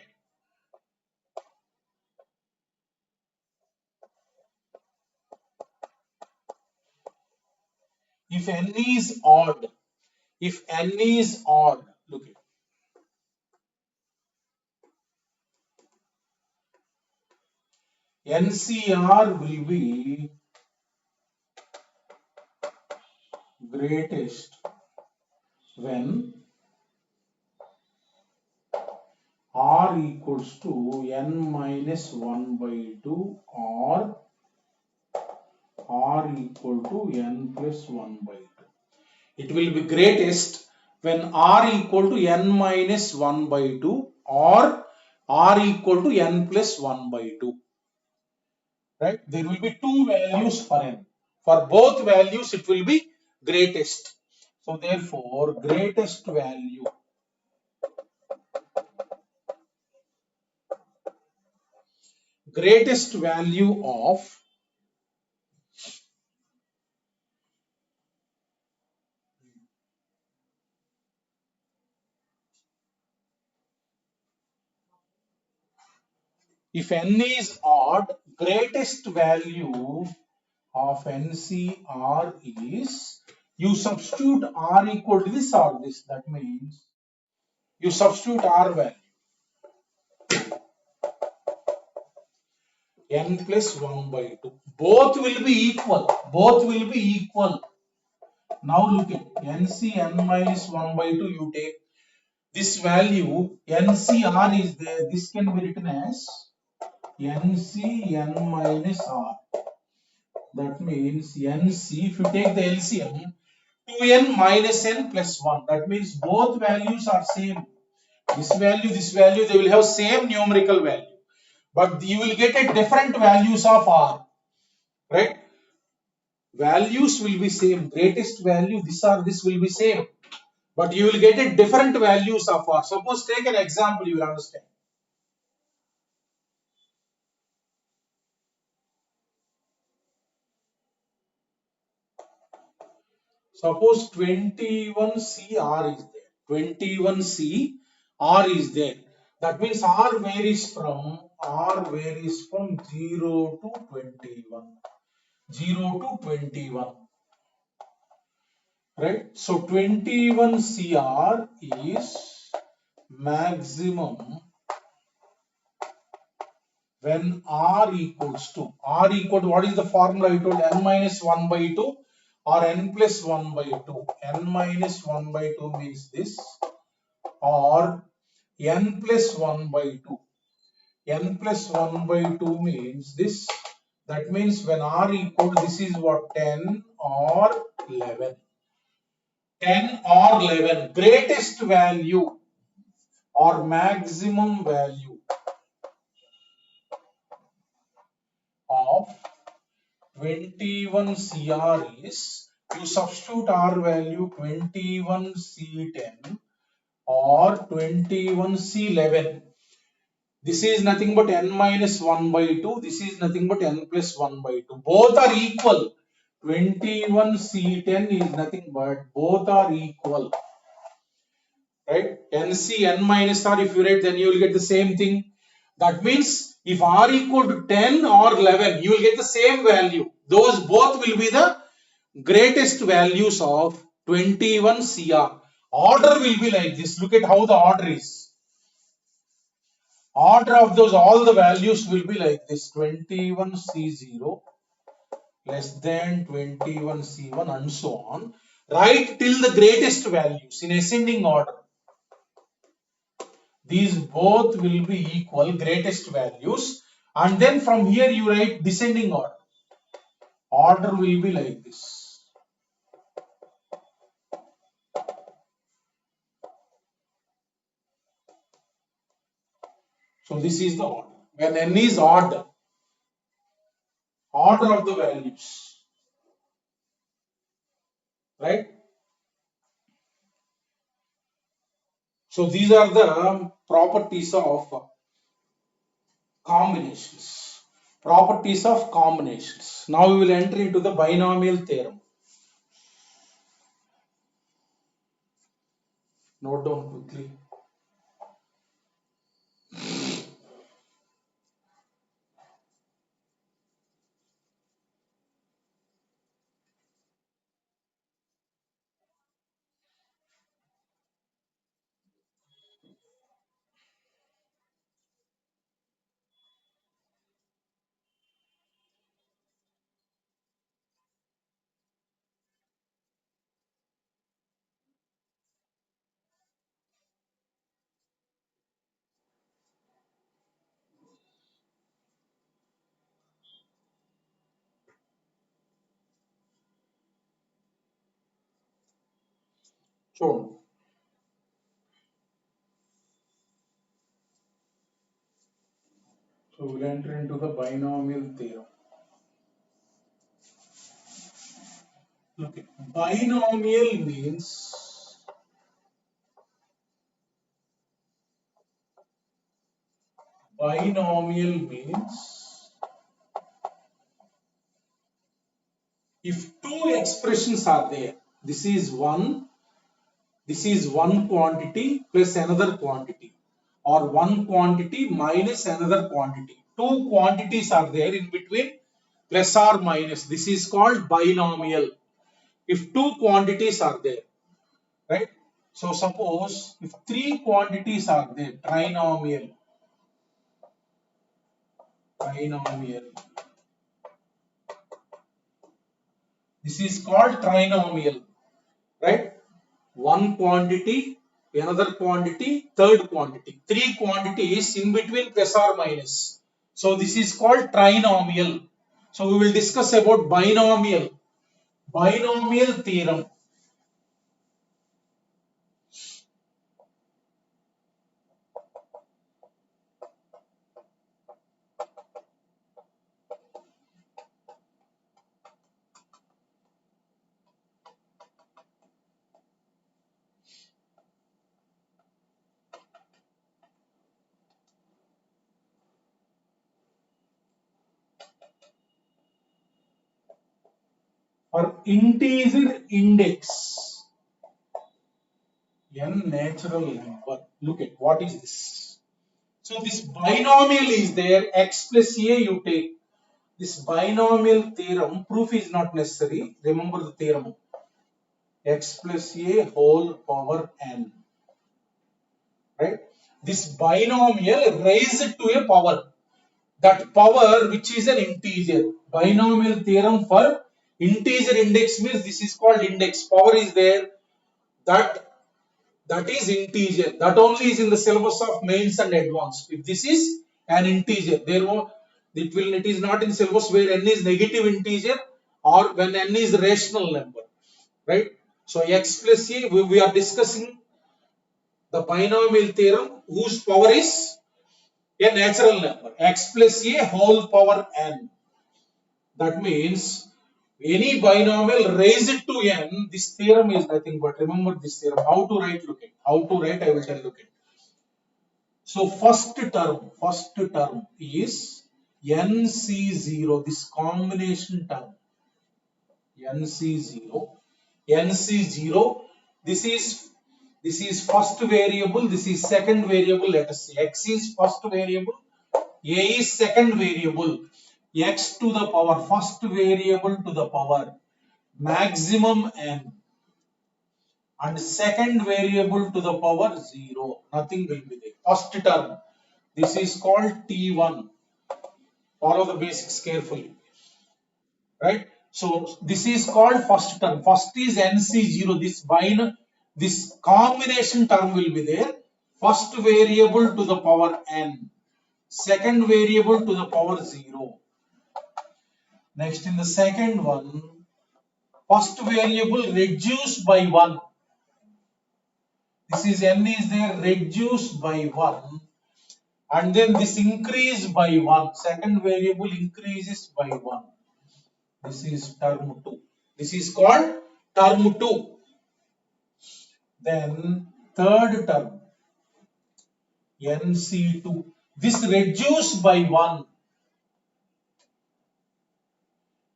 Speaker 1: If n is odd, look at NCR will be greatest when R equals to n minus 1 by 2 or R equal to n plus 1 by 2. It will be greatest when R equal to n minus 1 by 2 or R equal to n plus 1 by 2. Right? There will be two values for n. For both values, it will be greatest. So therefore, greatest value of if n is odd, greatest value of NCR is, you substitute R equal to this or this. That means you substitute R value n plus 1 by 2. Both will be equal. Both will be equal. Now look at NC n minus 1 by 2. You take this value NCR is there. This can be written as NC n minus R. That means NC, if you take the LCM, 2n minus n plus 1. That means both values are same. This value, they will have same numerical value. But you will get a different values of R. Right? Values will be same. Greatest value, this or this will be same. But you will get a different values of R. Suppose take an example, you will understand. Suppose 21C R is there. 21C R is there. That means R varies from 0 to 21. 0 to 21. Right? So 21 CR is maximum when R equals to, what is the formula I told? N minus 1 by 2 or N plus 1 by 2. N minus 1 by 2 means this, or N plus 1 by 2. N plus 1 by 2 means this. That means when R equal to, this is what, 10 or 11. 10 or 11, greatest value or maximum value of 21 CR is, you substitute R value 21 C10 or 21 C11. This is nothing but n minus 1 by 2. This is nothing but n plus 1 by 2. Both are equal. 21 C10 is nothing but, both are equal. Right? NC n minus R, if you write, then you will get the same thing. That means if R equal to 10 or 11, you will get the same value. Those both will be the greatest values of 21 CR. Order will be like this. Look at how the order is. Order of those, all the values will be like this. 21 C0 less than 21 C1 and so on. Right till the greatest values in ascending order. These both will be equal, greatest values, and then from here you write descending order. Order will be like this. So this is the order. When n is odd, order of the values, right? So these are the properties of combinations. Properties of combinations. Now we will enter into the binomial theorem. Note down quickly. So we'll enter into the binomial theorem. Look, binomial means if two expressions are there, this is one quantity plus another quantity, or one quantity minus another quantity. Two quantities are there in between. plus or minus. This is called binomial. If two quantities are there, right? So suppose if three quantities are there, trinomial. This is called trinomial, right? One quantity, another quantity, third quantity. Three quantities in between plus or minus. So this is called trinomial. So we will discuss about binomial. Binomial theorem. For integer index, n natural number. Look at what is this. So this binomial is there, x plus a you take. This binomial theorem, proof is not necessary. Remember the theorem. X plus a whole power n. Right? This binomial raised to a power. That power which is an integer. Binomial theorem for integer index means this is called index. Power is there. That is integer. That only is in the syllabus of mains and advanced. If this is an integer, it is not in syllabus where n is negative integer or when n is rational number, right? So x plus a, we are discussing the binomial theorem whose power is a natural number, x plus a whole power n. That means any binomial raised to n, this theorem is nothing but, remember this theorem. How to write? Look at how to write. I will tell you. Look at. So first term is NC0. This combination term NC0. This is first variable. This is second variable. Let us say x is first variable, a is second variable. X to the power, first variable to the power maximum n, and second variable to the power 0. Nothing will be there. First term. This is called T1. Follow the basics carefully. Right? So this is called first term. First is NC0. This combination term will be there. First variable to the power n. Second variable to the power 0. Next, in the second one, first variable reduced by 1. This is n is there, reduced by 1. And then this increase by 1. Second variable increases by 1. This is term 2. This is called term 2. Then third term, NC2. This reduced by 1.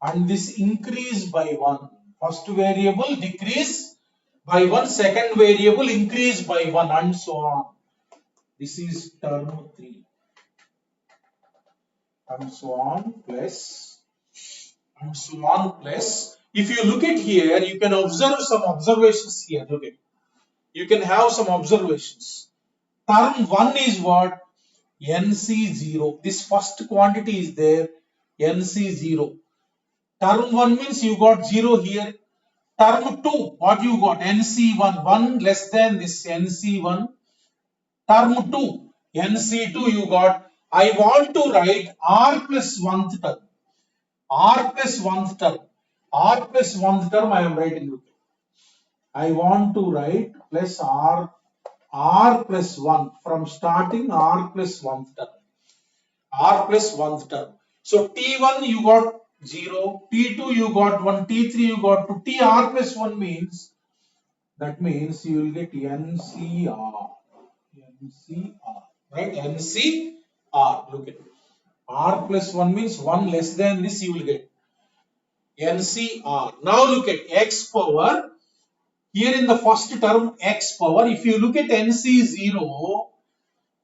Speaker 1: And this increase by 1. First variable decrease by 1, second variable increase by 1, and so on. This is term 3. And so on plus. If you look at here, you can observe some observations here. Look at. You can have some observations. Term 1 is what? NC0. This first quantity is there. NC0. Term 1 means you got 0 here. Term 2, what you got? NC1, 1 less than this NC1. Term 2, NC2 you got. I want to write R plus 1th term. R plus 1th term. R plus 1th term I am writing. I want to write plus R plus 1 from starting R plus 1th term. R plus 1th term. So T1 you got 0, T2 you got 1, T3 you got 2, TR plus 1 means, that means you will get NCR, right? NCR, look at it. R plus 1 means 1 less than this you will get NCR. Now look at x power, here in the first term x power, if you look at NC0,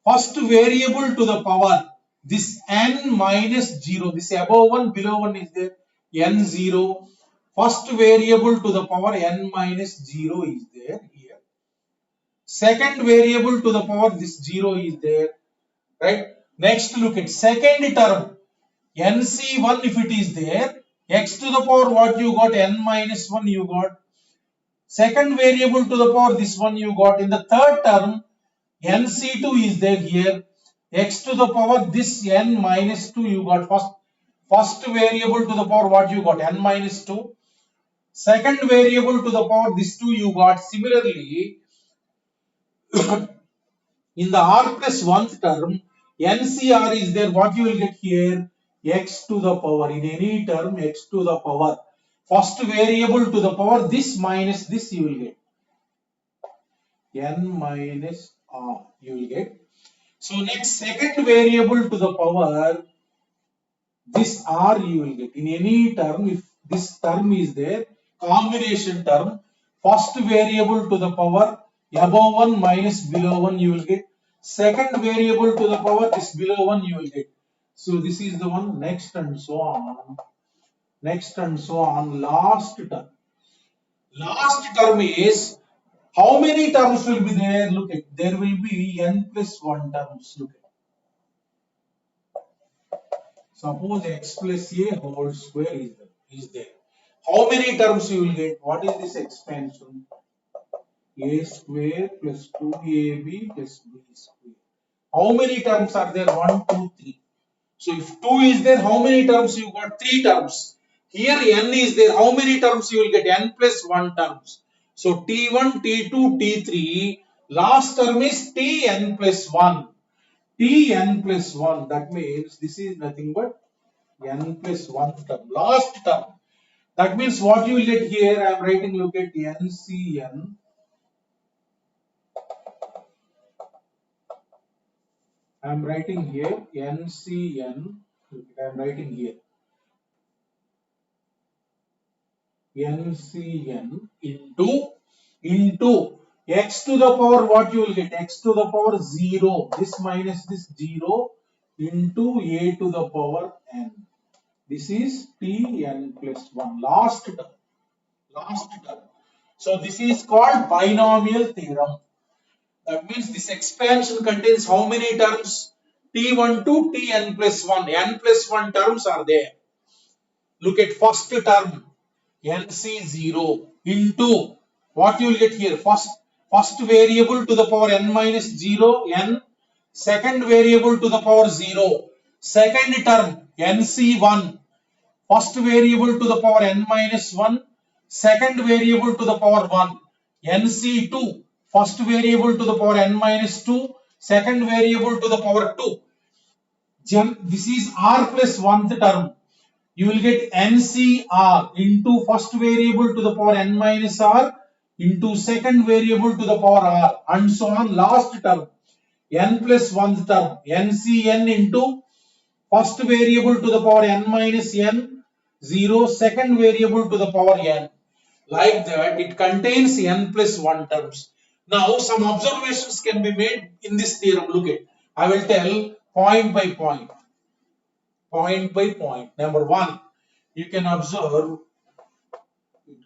Speaker 1: first variable to the power this n minus 0, this above 1 below 1 is there, n0, first variable to the power n minus 0 is there here, second variable to the power this 0 is there, right? Next look at second term, nc1 if it is there, x to the power what you got, n minus 1 you got, second variable to the power this one you got. In the third term, nc2 is there here, x to the power this n minus 2 you got, first variable to the power what you got, n minus 2, second variable to the power this 2 you got. Similarly, in the r plus 1th term, ncr is there, what you will get here, x to the power, in any term x to the power, first variable to the power this minus this you will get, n minus r you will get. So next second variable to the power this r you will get. In any term, if this term is there, combination term, first variable to the power above 1 minus below 1 you will get, second variable to the power this below 1 you will get. So this is the one, next and so on, next and so on. Last term, last term is, how many terms will be there? Look at, there will be n plus 1 terms. Look at, suppose x plus a whole square is there. How many terms you will get? What is this expansion? A square plus 2ab plus b square. How many terms are there? 1, 2, 3. So if 2 is there, how many terms you got? 3 terms. Here n is there. How many terms you will get? N plus 1 terms. So t1, t2, t3. Last term is tn plus 1. tn plus 1. That means this is nothing but n plus 1 term. Last term. That means what you will get here, I am writing, look at ncn. I am writing here ncn. I am writing here ncn into x to the power, what you will get, x to the power 0, this minus this 0 into a to the power n. This is tn plus 1, last term, last term. So this is called binomial theorem. That means this expansion contains how many terms? t1 to tn plus 1, n plus 1 terms are there. Look at first term, nc0 into, what you will get here, first variable to the power n minus 0, n, second variable to the power 0, second term nc1, first variable to the power n minus 1, second variable to the power 1, nc2, first variable to the power n minus 2, second variable to the power 2. This is r plus 1th term. You will get ncr into first variable to the power n minus r into second variable to the power r, and so on. Last term, n plus 1th term, ncn into first variable to the power n minus n, 0, second variable to the power n. Like that, it contains n plus 1 terms. Now, some observations can be made in this theorem. Look at, I will tell point by point. Point by point. Number 1, you can observe it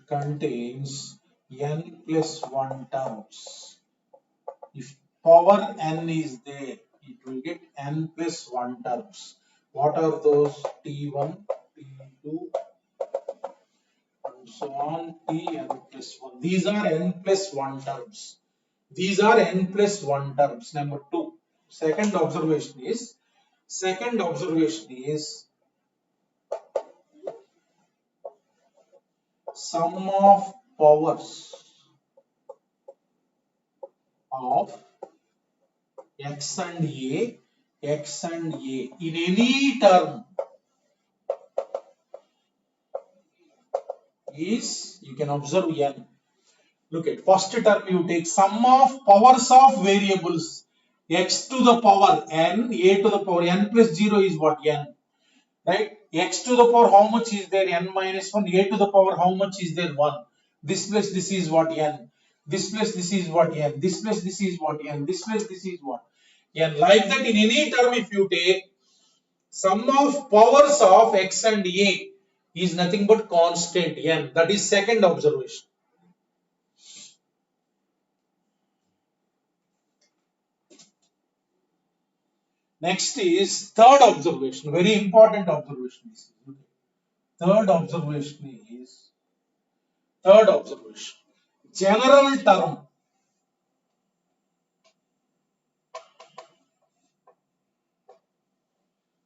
Speaker 1: contains n plus 1 terms. If power n is there, it will get n plus 1 terms. What are those? t1, t2, and so on, tn plus 1. These are n plus 1 terms. These are n plus 1 terms. Number 2. Second observation is sum of powers of x and a in any term is, you can observe n. Look at first term, you take sum of powers of variables x to the power n, a to the power n plus 0 is what, n, right? X to the power how much is there? N minus 1. A to the power how much is there? 1. This plus this is what, n. this plus this is what n, this plus this is what n, this plus this is what n. Like that, in any term, if you take sum of powers of x and a is nothing but constant n. That is second observation. Next is third observation, very important observation. Third observation is general term.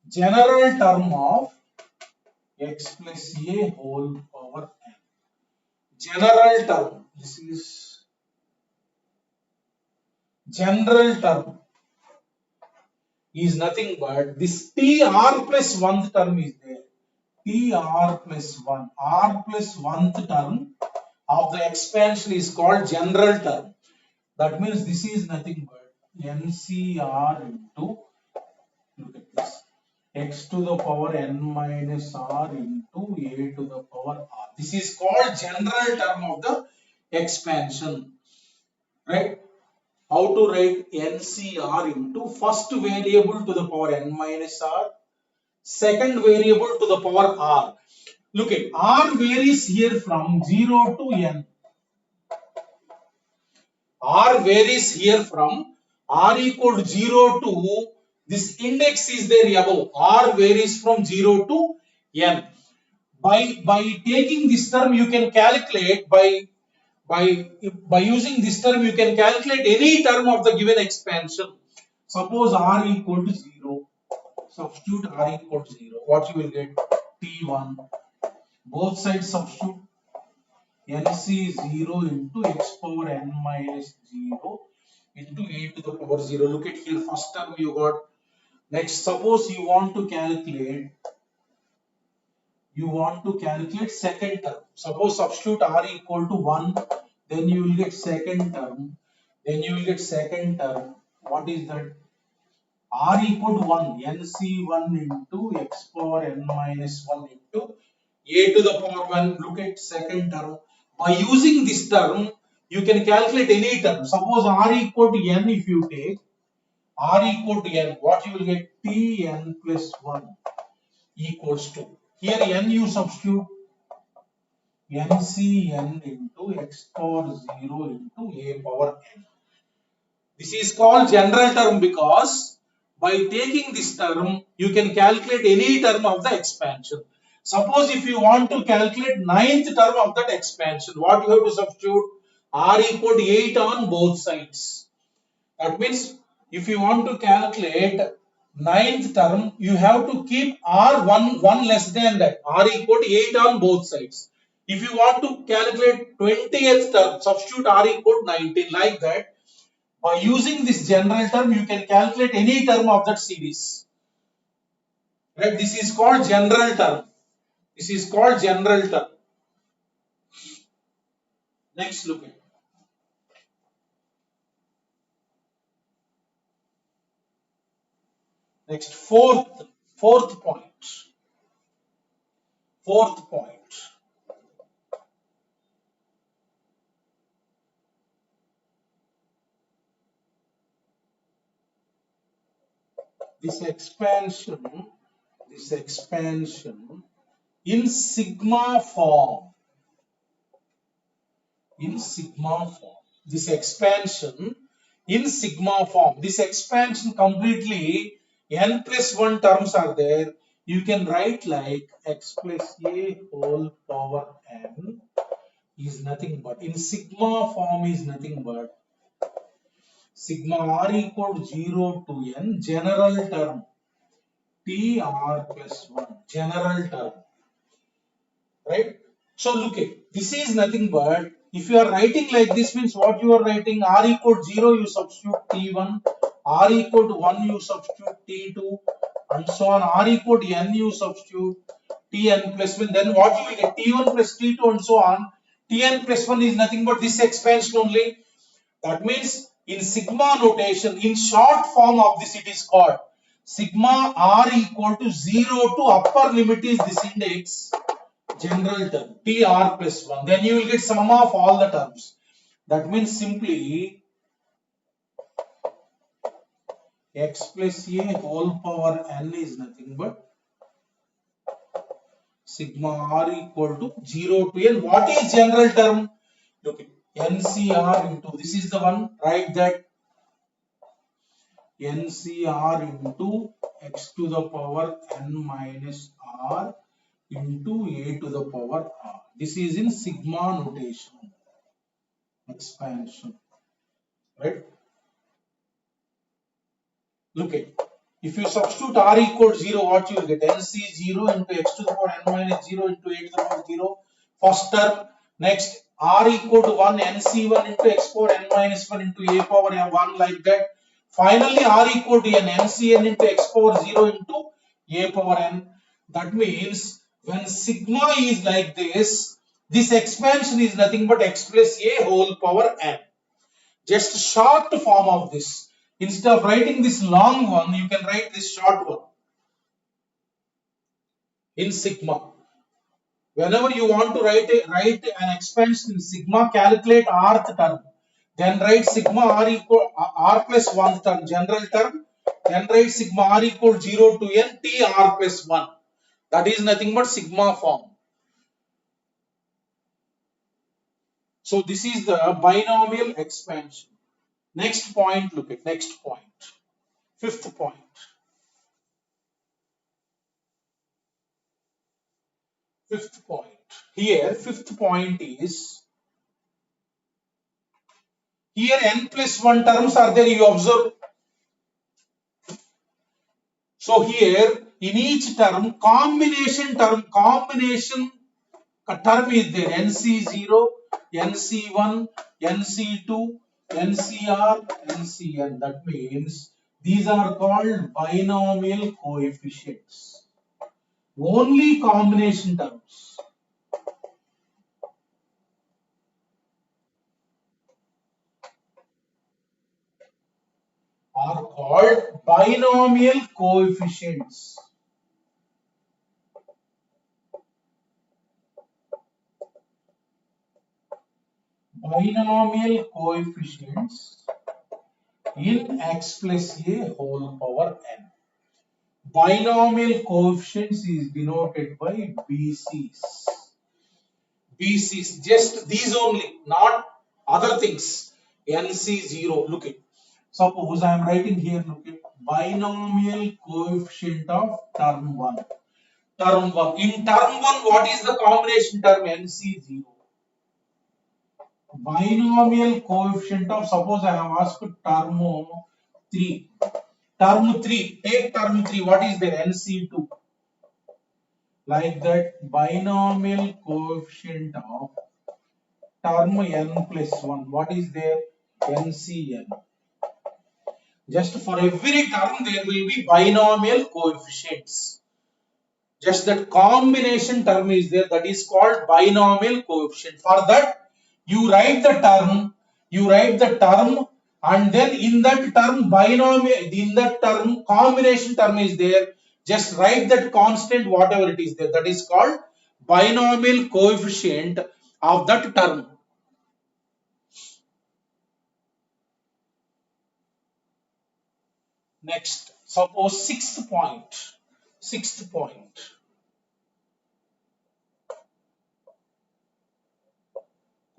Speaker 1: General term of x plus a whole power n. General term. This is general term is nothing but this tr plus 1th term is there. tr plus 1. R plus 1th term of the expansion is called general term. That means this is nothing but NCR into, look at this, x to the power n minus r into a to the power r. This is called general term of the expansion, right? How to write NCR into first variable to the power n minus r, second variable to the power r. Look at r varies here from 0 to n. R varies here from r equal to 0 to this index is there above. R varies from 0 to n. By taking this term, you can calculate by using this term, you can calculate any term of the given expansion. Suppose r equal to 0. Substitute r equal to 0. What you will get? T1. Both sides substitute. NC 0 into x power n minus 0 into a to the power 0. Look at here, first term you got. Next, suppose you want to calculate second term. Suppose substitute r equal to 1, then you will get second term. What is that? R equal to 1, NC1 into x power n minus 1 into a to the power 1. Look at second term. By using this term, you can calculate any term. Suppose r equal to n, if you take r equal to n, what you will get? Tn plus 1 equals to, here n you substitute, Ncn into x power 0 into a power n. This is called general term because by taking this term, you can calculate any term of the expansion. Suppose if you want to calculate 9th term of that expansion, what you have to substitute? R equal to 8 on both sides. That means if you want to calculate 9th term, you have to keep R one less than that. R equal to 8 on both sides. If you want to calculate 20th term, substitute R equal to 19, like that. By using this general term, you can calculate any term of that series. Right? This is called general term. Next, look at. Next, fourth point. This expansion in sigma form. This expansion in sigma form. This expansion completely n plus 1 terms are there. You can write like x plus a whole power n is nothing but, in sigma form is nothing but sigma r equal to 0 to n, general term tr plus 1, general term, right? So look at, this is nothing but, if you are writing like this, means what you are writing? R equal to 0, you substitute t1, r equal to 1, you substitute t2, and so on. R equal to n, you substitute tn plus 1. Then what you will get? T1 plus t2 and so on. Tn plus 1 is nothing but this expansion only. That means in sigma notation, in short form of this, it is called sigma r equal to 0 to upper limit is this index, general term tr plus 1. Then you will get sum of all the terms. That means simply x plus a whole power n is nothing but sigma r equal to 0 to n. What is general term? Look at NCR into, this is the one, write that NCR into x to the power n minus r into a to the power r. This is in sigma notation, expansion, right? Look at, if you substitute r equal 0, what you will get? NC 0 into x to the power n minus 0 into a to the power 0, first term. Next, r equal to 1, NC1 into x power n minus 1 into a power n1, like that. Finally, r equal to n, NCn into x power 0 into a power n. That means, when sigma is like this expansion is nothing but x plus a whole power n. Just short form of this. Instead of writing this long one, you can write this short one in sigma. Whenever you want to write an expansion in sigma, calculate rth term. Then write sigma r equal r plus 1 term, general term. Then write sigma r equal 0 to n t r plus 1. That is nothing but sigma form. So this is the binomial expansion. Next point, look at next point. Fifth point. Fifth point. Here, fifth point is, here n plus 1 terms are there, you observe. So here, in each term, combination term is there. NC0, NC1, NC2, NCR, NCN. That means these are called binomial coefficients. Only combination terms are called binomial coefficients. Binomial coefficients in x plus a whole power n. Binomial coefficients is denoted by BCs. BCs, just these only, not other things. NC0, look at. Suppose I am writing here, look at, binomial coefficient of term 1. Term 1. In term 1, what is the combination term? NC0. Binomial coefficient of, suppose I have asked term 3. Term 3, take term 3, what is there? NC2. Like that, binomial coefficient of term n plus 1, what is there? NCn. Just for every term there will be binomial coefficients. Just that combination term is there, that is called binomial coefficient. For that, you write the term, and then in that term binomial, in that term combination term is there. Just write that constant, whatever it is there. That is called binomial coefficient of that term. Next, suppose sixth point.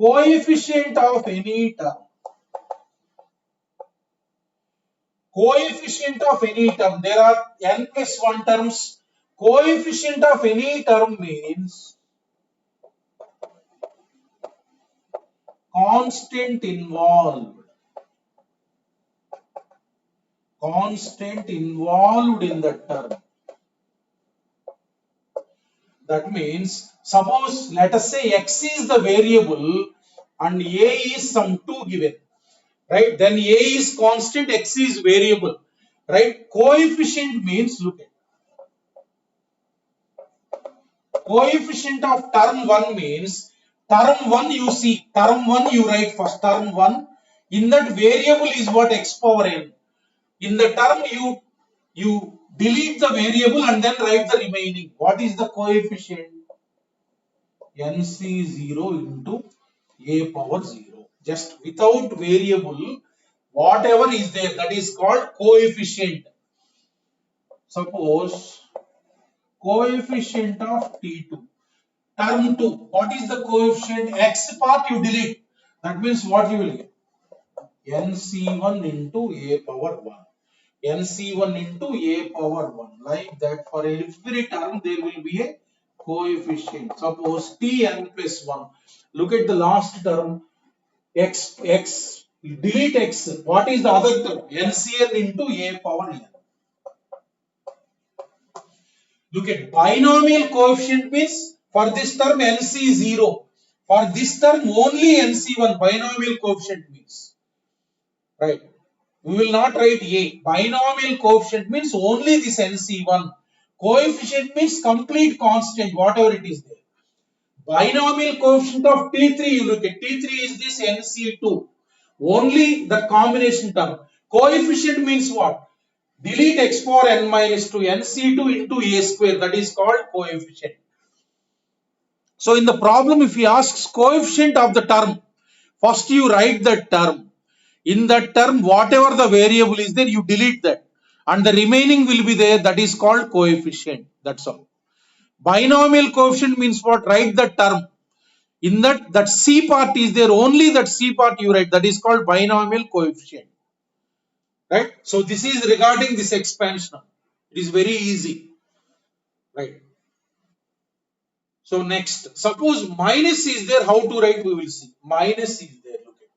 Speaker 1: Coefficient of any term. Coefficient of any term. There are n plus 1 terms. Coefficient of any term means constant involved. Constant involved in the term. That means, suppose let us say x is the variable and a is some 2 given, right? Then a is constant, x is variable, right? Coefficient means, look at, coefficient of term 1 means, term 1 you see, term 1 you write first, term 1, in that variable is what? X power n. In the term you delete the variable and then write the remaining. What is the coefficient? NC0 into a power 0. just without variable, whatever is there, that is called coefficient. Suppose coefficient of T2. Term 2. What is the coefficient? X part you delete. That means what you will get? NC1 into A power 1. NC1 into A power 1. Like that, for every term there will be a coefficient. Suppose Tn plus 1. Look at the last term. X. Delete X. What is the other term? NCn into A power n. Look at binomial coefficient means for this term NC0. For this term only NC1 binomial coefficient means. Right. We will not write A. Binomial coefficient means only this NC1. Coefficient means complete constant, whatever it is there. Binomial coefficient of T3, you look at T3 is this NC2. Only the combination term. Coefficient means what? Delete x power n minus 2 NC2 into A square. That is called coefficient. So in the problem, if he asks coefficient of the term, first you write that term. In that term, whatever the variable is there, you delete that. And the remaining will be there. That is called coefficient. That's all. Binomial coefficient means what? Write the term. In that C part is there. Only that C part you write. That is called binomial coefficient. Right? So this is regarding this expansion. It is very easy. Right? So next, suppose minus is there. How to write? We will see. Minus is there. Look at.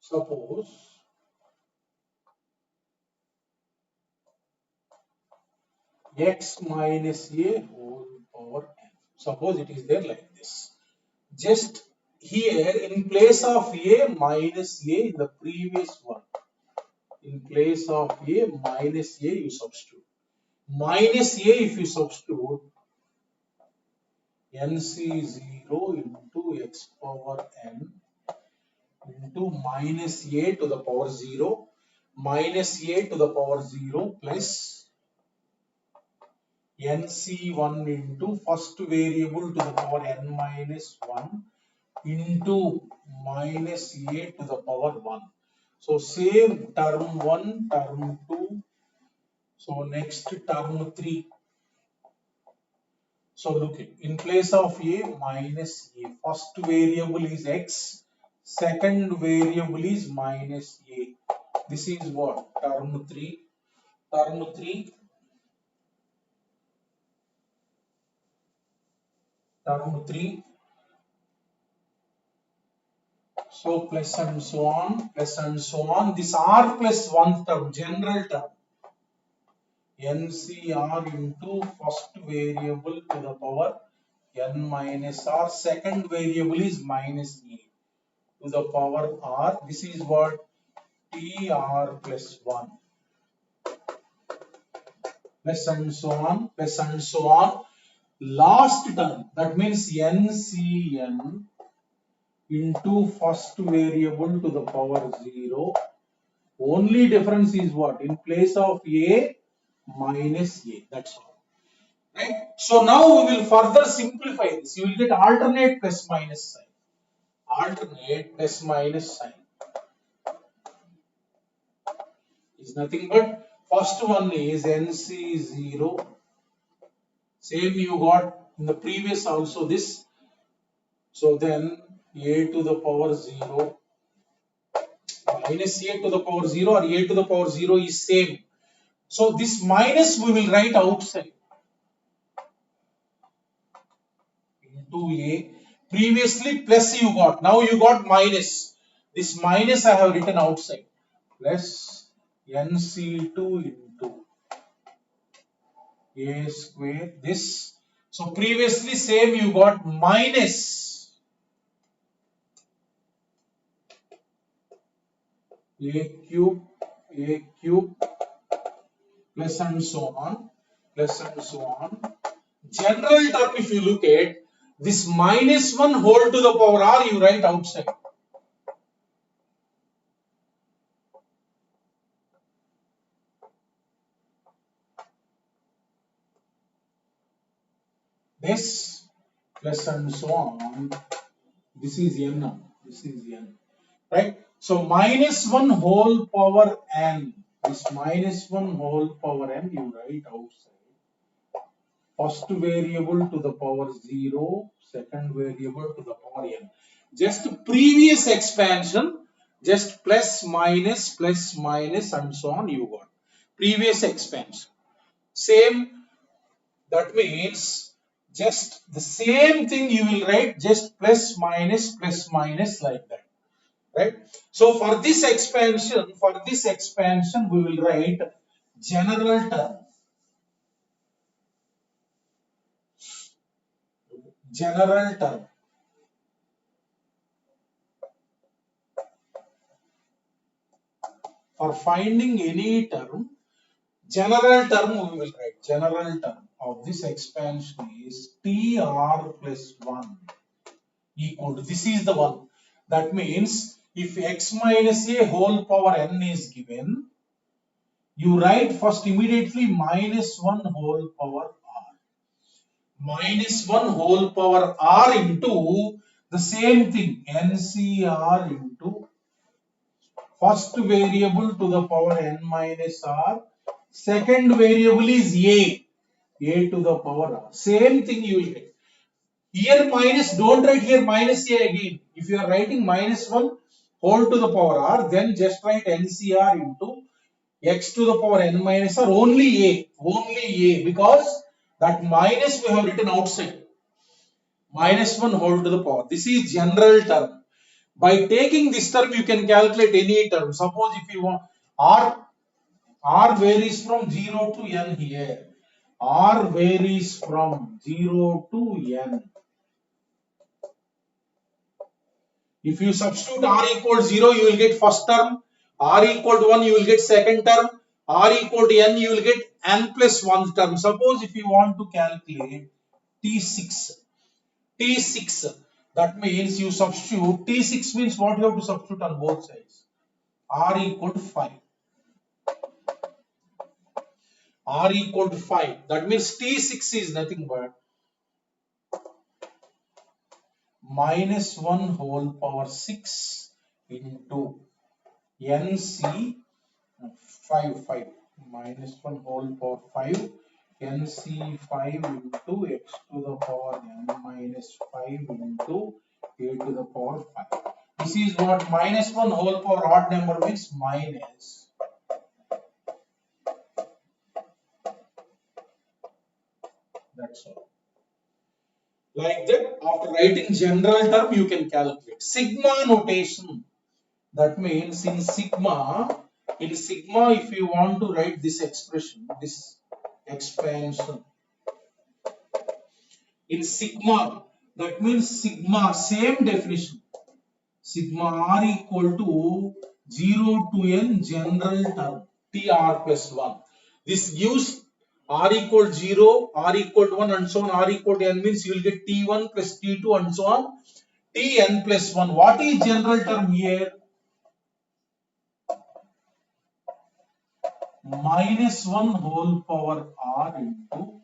Speaker 1: Suppose x minus a whole power n. Suppose it is there like this. Just here in place of a minus a in the previous one. In place of a minus a you substitute. Minus a if you substitute NC0 into x power n into minus a to the power 0 minus a to the power 0 plus NC1 into first variable to the power n minus 1 into minus a to the power 1. So same term 1, term 2. So next term 3. So look at, in place of a minus a, first variable is x, second variable is minus a. This is what? Term 3. Term 3. Term 3. So plus and so on, plus and so on. This r plus 1 term, general term. NCR into first variable to the power n minus r. Second variable is minus a to the power r. This is what? TR plus 1. Plus and so on, plus and so on. Last term, that means NCN into first variable to the power 0. Only difference is what? In place of a minus a. That's all. Right? So now we will further simplify this. You will get alternate plus minus sign. Alternate plus minus sign is nothing but first one is NC0. Same you got in the previous also this. So then a to the power 0 minus a to the power 0 or a to the power 0 is same. So this minus we will write outside into a. Previously plus you got, now you got minus. This minus I have written outside. Plus NC2 into a square. This. So previously same you got minus a cube plus and so on, plus and so on. General term, if you look at this minus 1 whole to the power r, you write outside. this plus and so on. This is n now. This is n. Right? So minus 1 whole power n. This minus 1 whole power n you write outside. First variable to the power 0, second variable to the power n. Just previous expansion, just plus minus and so on you got. Previous expansion. Same, that means just the same thing you will write, just plus minus like that. Right? So for this expansion we will write general term. General term. For finding any term, general term we will write. General term of this expansion is TR plus 1 equal to, this is the one. That means if x minus a whole power n is given, you write first immediately minus 1 whole power r. Minus 1 whole power r into the same thing, NCR into first variable to the power n minus r. Second variable is a to the power r. Same thing you will get. Here minus, don't write here minus a again. If you are writing minus 1 whole to the power r, then just write NCR into x to the power n minus r, only a, because that minus we have written outside. Minus 1 whole to the power. This is general term. By taking this term, you can calculate any term. Suppose if you want r varies from 0 to n here. R varies from 0 to n. If you substitute r equal 0, you will get first term. R equal to 1, you will get second term. R equal to n, you will get n plus 1 term. Suppose if you want to calculate T6, that means you substitute, T6 means what you have to substitute on both sides. R equal to 5. R equal to 5. That means T6 is nothing but minus 1 whole power 6 into NC 5 minus 1 whole power 5 NC 5 into x to the power n minus 5 into a to the power 5. This is what minus 1 whole power odd number means, minus. That's all. Like that, after writing general term, you can calculate. Sigma notation. That means in sigma, if you want to write this expression, this expansion, in sigma, that means sigma, same definition. Sigma r equal to 0 to n general term, TR plus 1. This gives r equal 0, r equal to 1 and so on, r equal to n means you will get T1 plus T2 and so on, Tn plus 1. What is general term here? Minus 1 whole power r into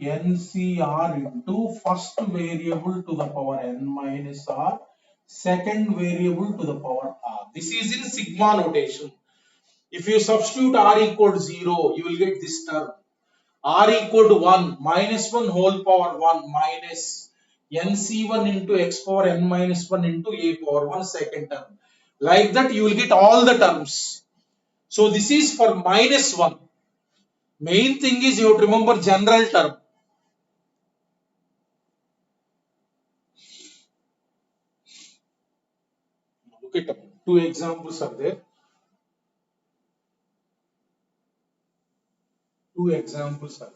Speaker 1: NCR into first variable to the power n minus r, second variable to the power r. This is in sigma notation. If you substitute r equal to 0, you will get this term. R equal to 1, minus 1 whole power 1 minus NC1 into x power n minus 1 into a power 1 second term. Like that you will get all the terms. So this is for minus 1. Main thing is you have to remember general term. Look it up. 2 examples are there. 2 examples are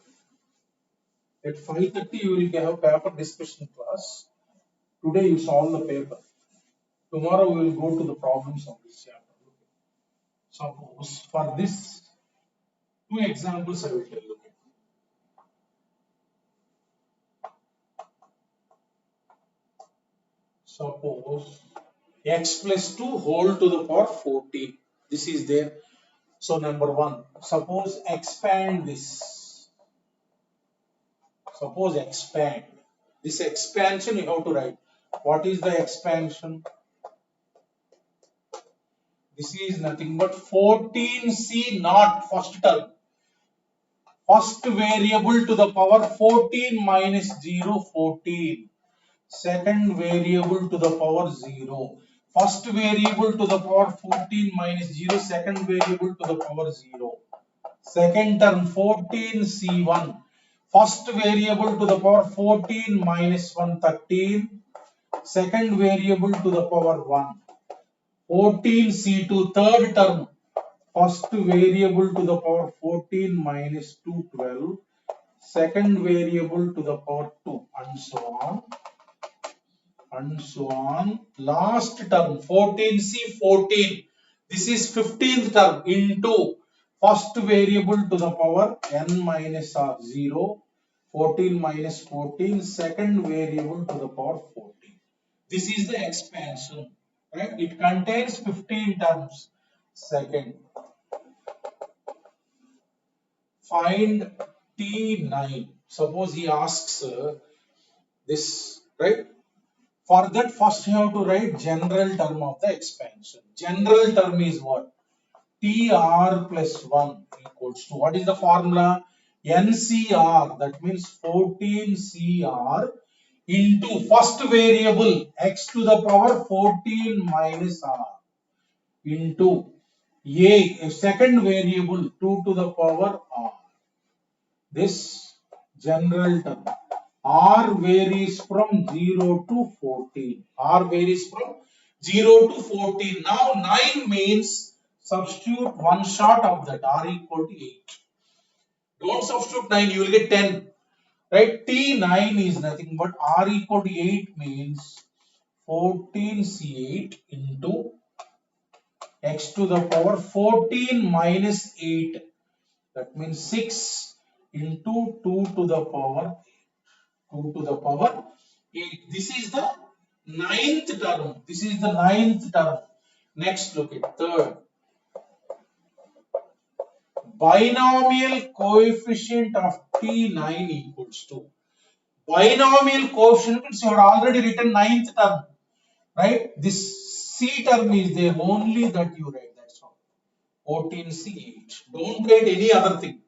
Speaker 1: there. At 5:30 you will have paper discussion class. Today you solve the paper. Tomorrow we will go to the problems of this chapter. Suppose for this 2 examples I will tell you. Suppose x plus 2 whole to the power 14. This is there. So number 1, suppose expand this. Suppose expand. This expansion you have to write. What is the expansion? This is nothing but 14c naught, first term. First variable to the power 14 minus 0, 14. Second variable to the power 0. First variable to the power 14 minus 0. Second variable to the power 0. Second term 14c1. First variable to the power 14 minus 1, 13. Second variable to the power 1. 14c2. Third term. First variable to the power 14 minus 2, 12. Second variable to the power 2, and so on. And so on. Last term 14c 14. This is 15th term into first variable to the power n minus r 0. 14 minus 14. Second variable to the power 14. This is the expansion. Right? It contains 15 terms. Second. Find T9. Suppose he asks this, right? For that, first you have to write general term of the expansion. General term is what? TR plus 1 equals to, what is the formula? NCR, that means 14CR into first variable x to the power 14 minus R into a second variable 2 to the power R. This general term. R varies from 0 to 14. R varies from 0 to 14. Now 9 means substitute one shot of that. R equal to 8. Don't substitute 9, you will get 10. Right? T9 is nothing but R equal to 8 means 14C8 into x to the power 14 minus 8. That means 6 into 2 to the power 2 to the power 8. This is the ninth term. This is the ninth term. Next, look at third. Binomial coefficient of T9 equals to. Binomial coefficient means you have already written ninth term. Right? This C term is there, only that you write. That's all. 14C8. Don't write any other thing.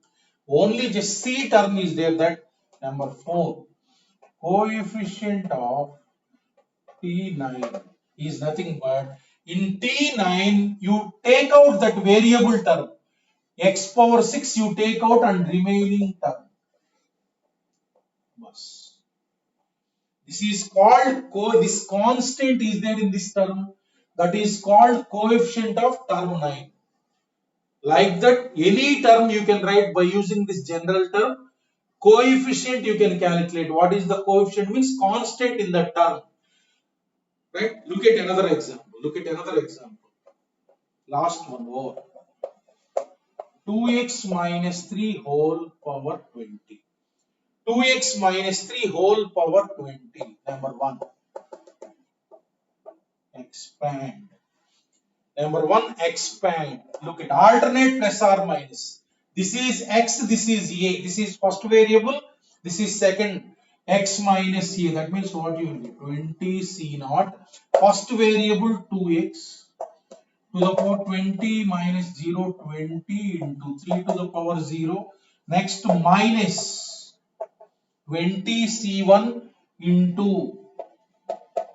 Speaker 1: Only just C term is there. That number 4. Coefficient of T9 is nothing but, in T9 you take out that variable term, x power 6 you take out and remaining term. This is called, this constant is there in this term, that is called coefficient of term 9. Like that, any term you can write by using this general term. Coefficient you can calculate. What is the coefficient? Means constant in the term. Right? Look at another example. Look at another example. Last one over. 2x minus 3 whole power 20. 2x minus 3 whole power 20. Number 1. Expand. Number 1, expand. Look at alternate plus or minus. This is x, this is a. This is first variable. This is second. X minus a. That means what you will get? 20 C naught. First variable 2x to the power 20 minus 0, 20 into 3 to the power 0. Next minus 20 C1 into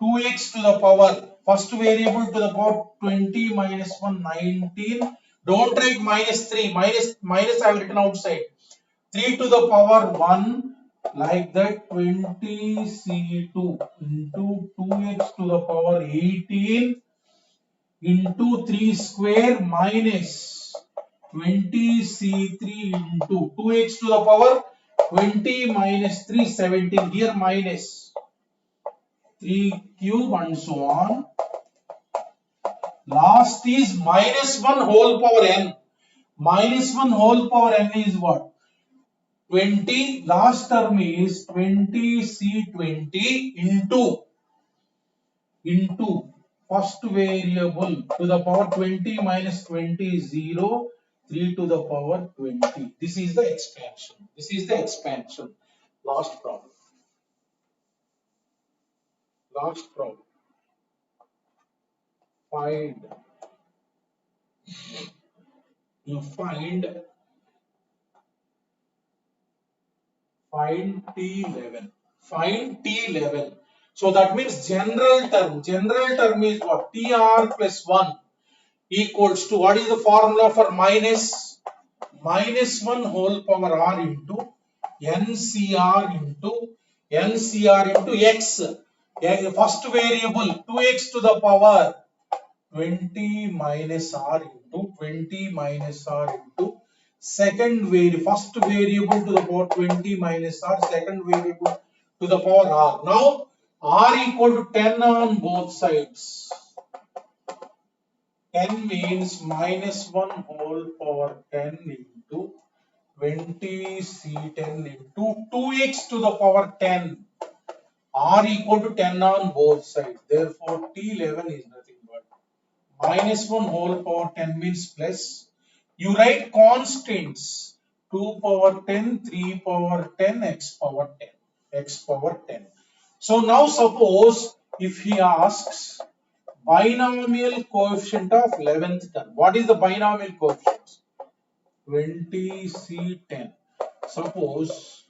Speaker 1: 2x to the power, first variable to the power 20 minus 1, 19. Don't write minus 3. Minus I have written outside. 3 to the power 1, like that, 20C2 into 2x to the power 18 into 3 square minus 20C3 into 2x to the power 20 minus 3, 17. Here minus 3 cube and so on. Last is minus 1 whole power n. Minus 1 whole power n is what? 20. Last term is 20C20 into first variable to the power 20 minus 20 is 0. 3 to the power 20. This is the expansion. This is the expansion. Last problem. Last problem. Find T11. Find T11. So that means general term. General term is what? TR plus 1 equals to, what is the formula for minus 1 whole power R into NCR into X. First variable 2x to the power 20 minus R into 20 minus R into first variable to the power 20 minus R, second variable to the power R. Now R equal to 10 on both sides. 10 means minus 1 whole power 10 into 20 C10 into 2x to the power 10. R equal to 10 on both sides. Therefore, T11 is nothing but minus 1 whole power 10 means plus. You write constants 2 power 10, 3 power 10, x power 10. X power 10. So now suppose if he asks binomial coefficient of 11th term. What is the binomial coefficient? 20 C10. Suppose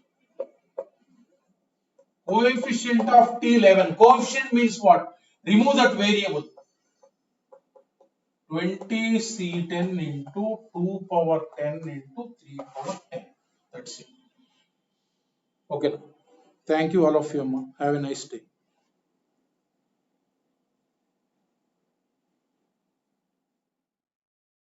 Speaker 1: coefficient of T11. Coefficient means what? Remove that variable. 20 C10 into 2 power 10 into 3 power 10. That's it. Okay. Thank you all of you. Have a nice day.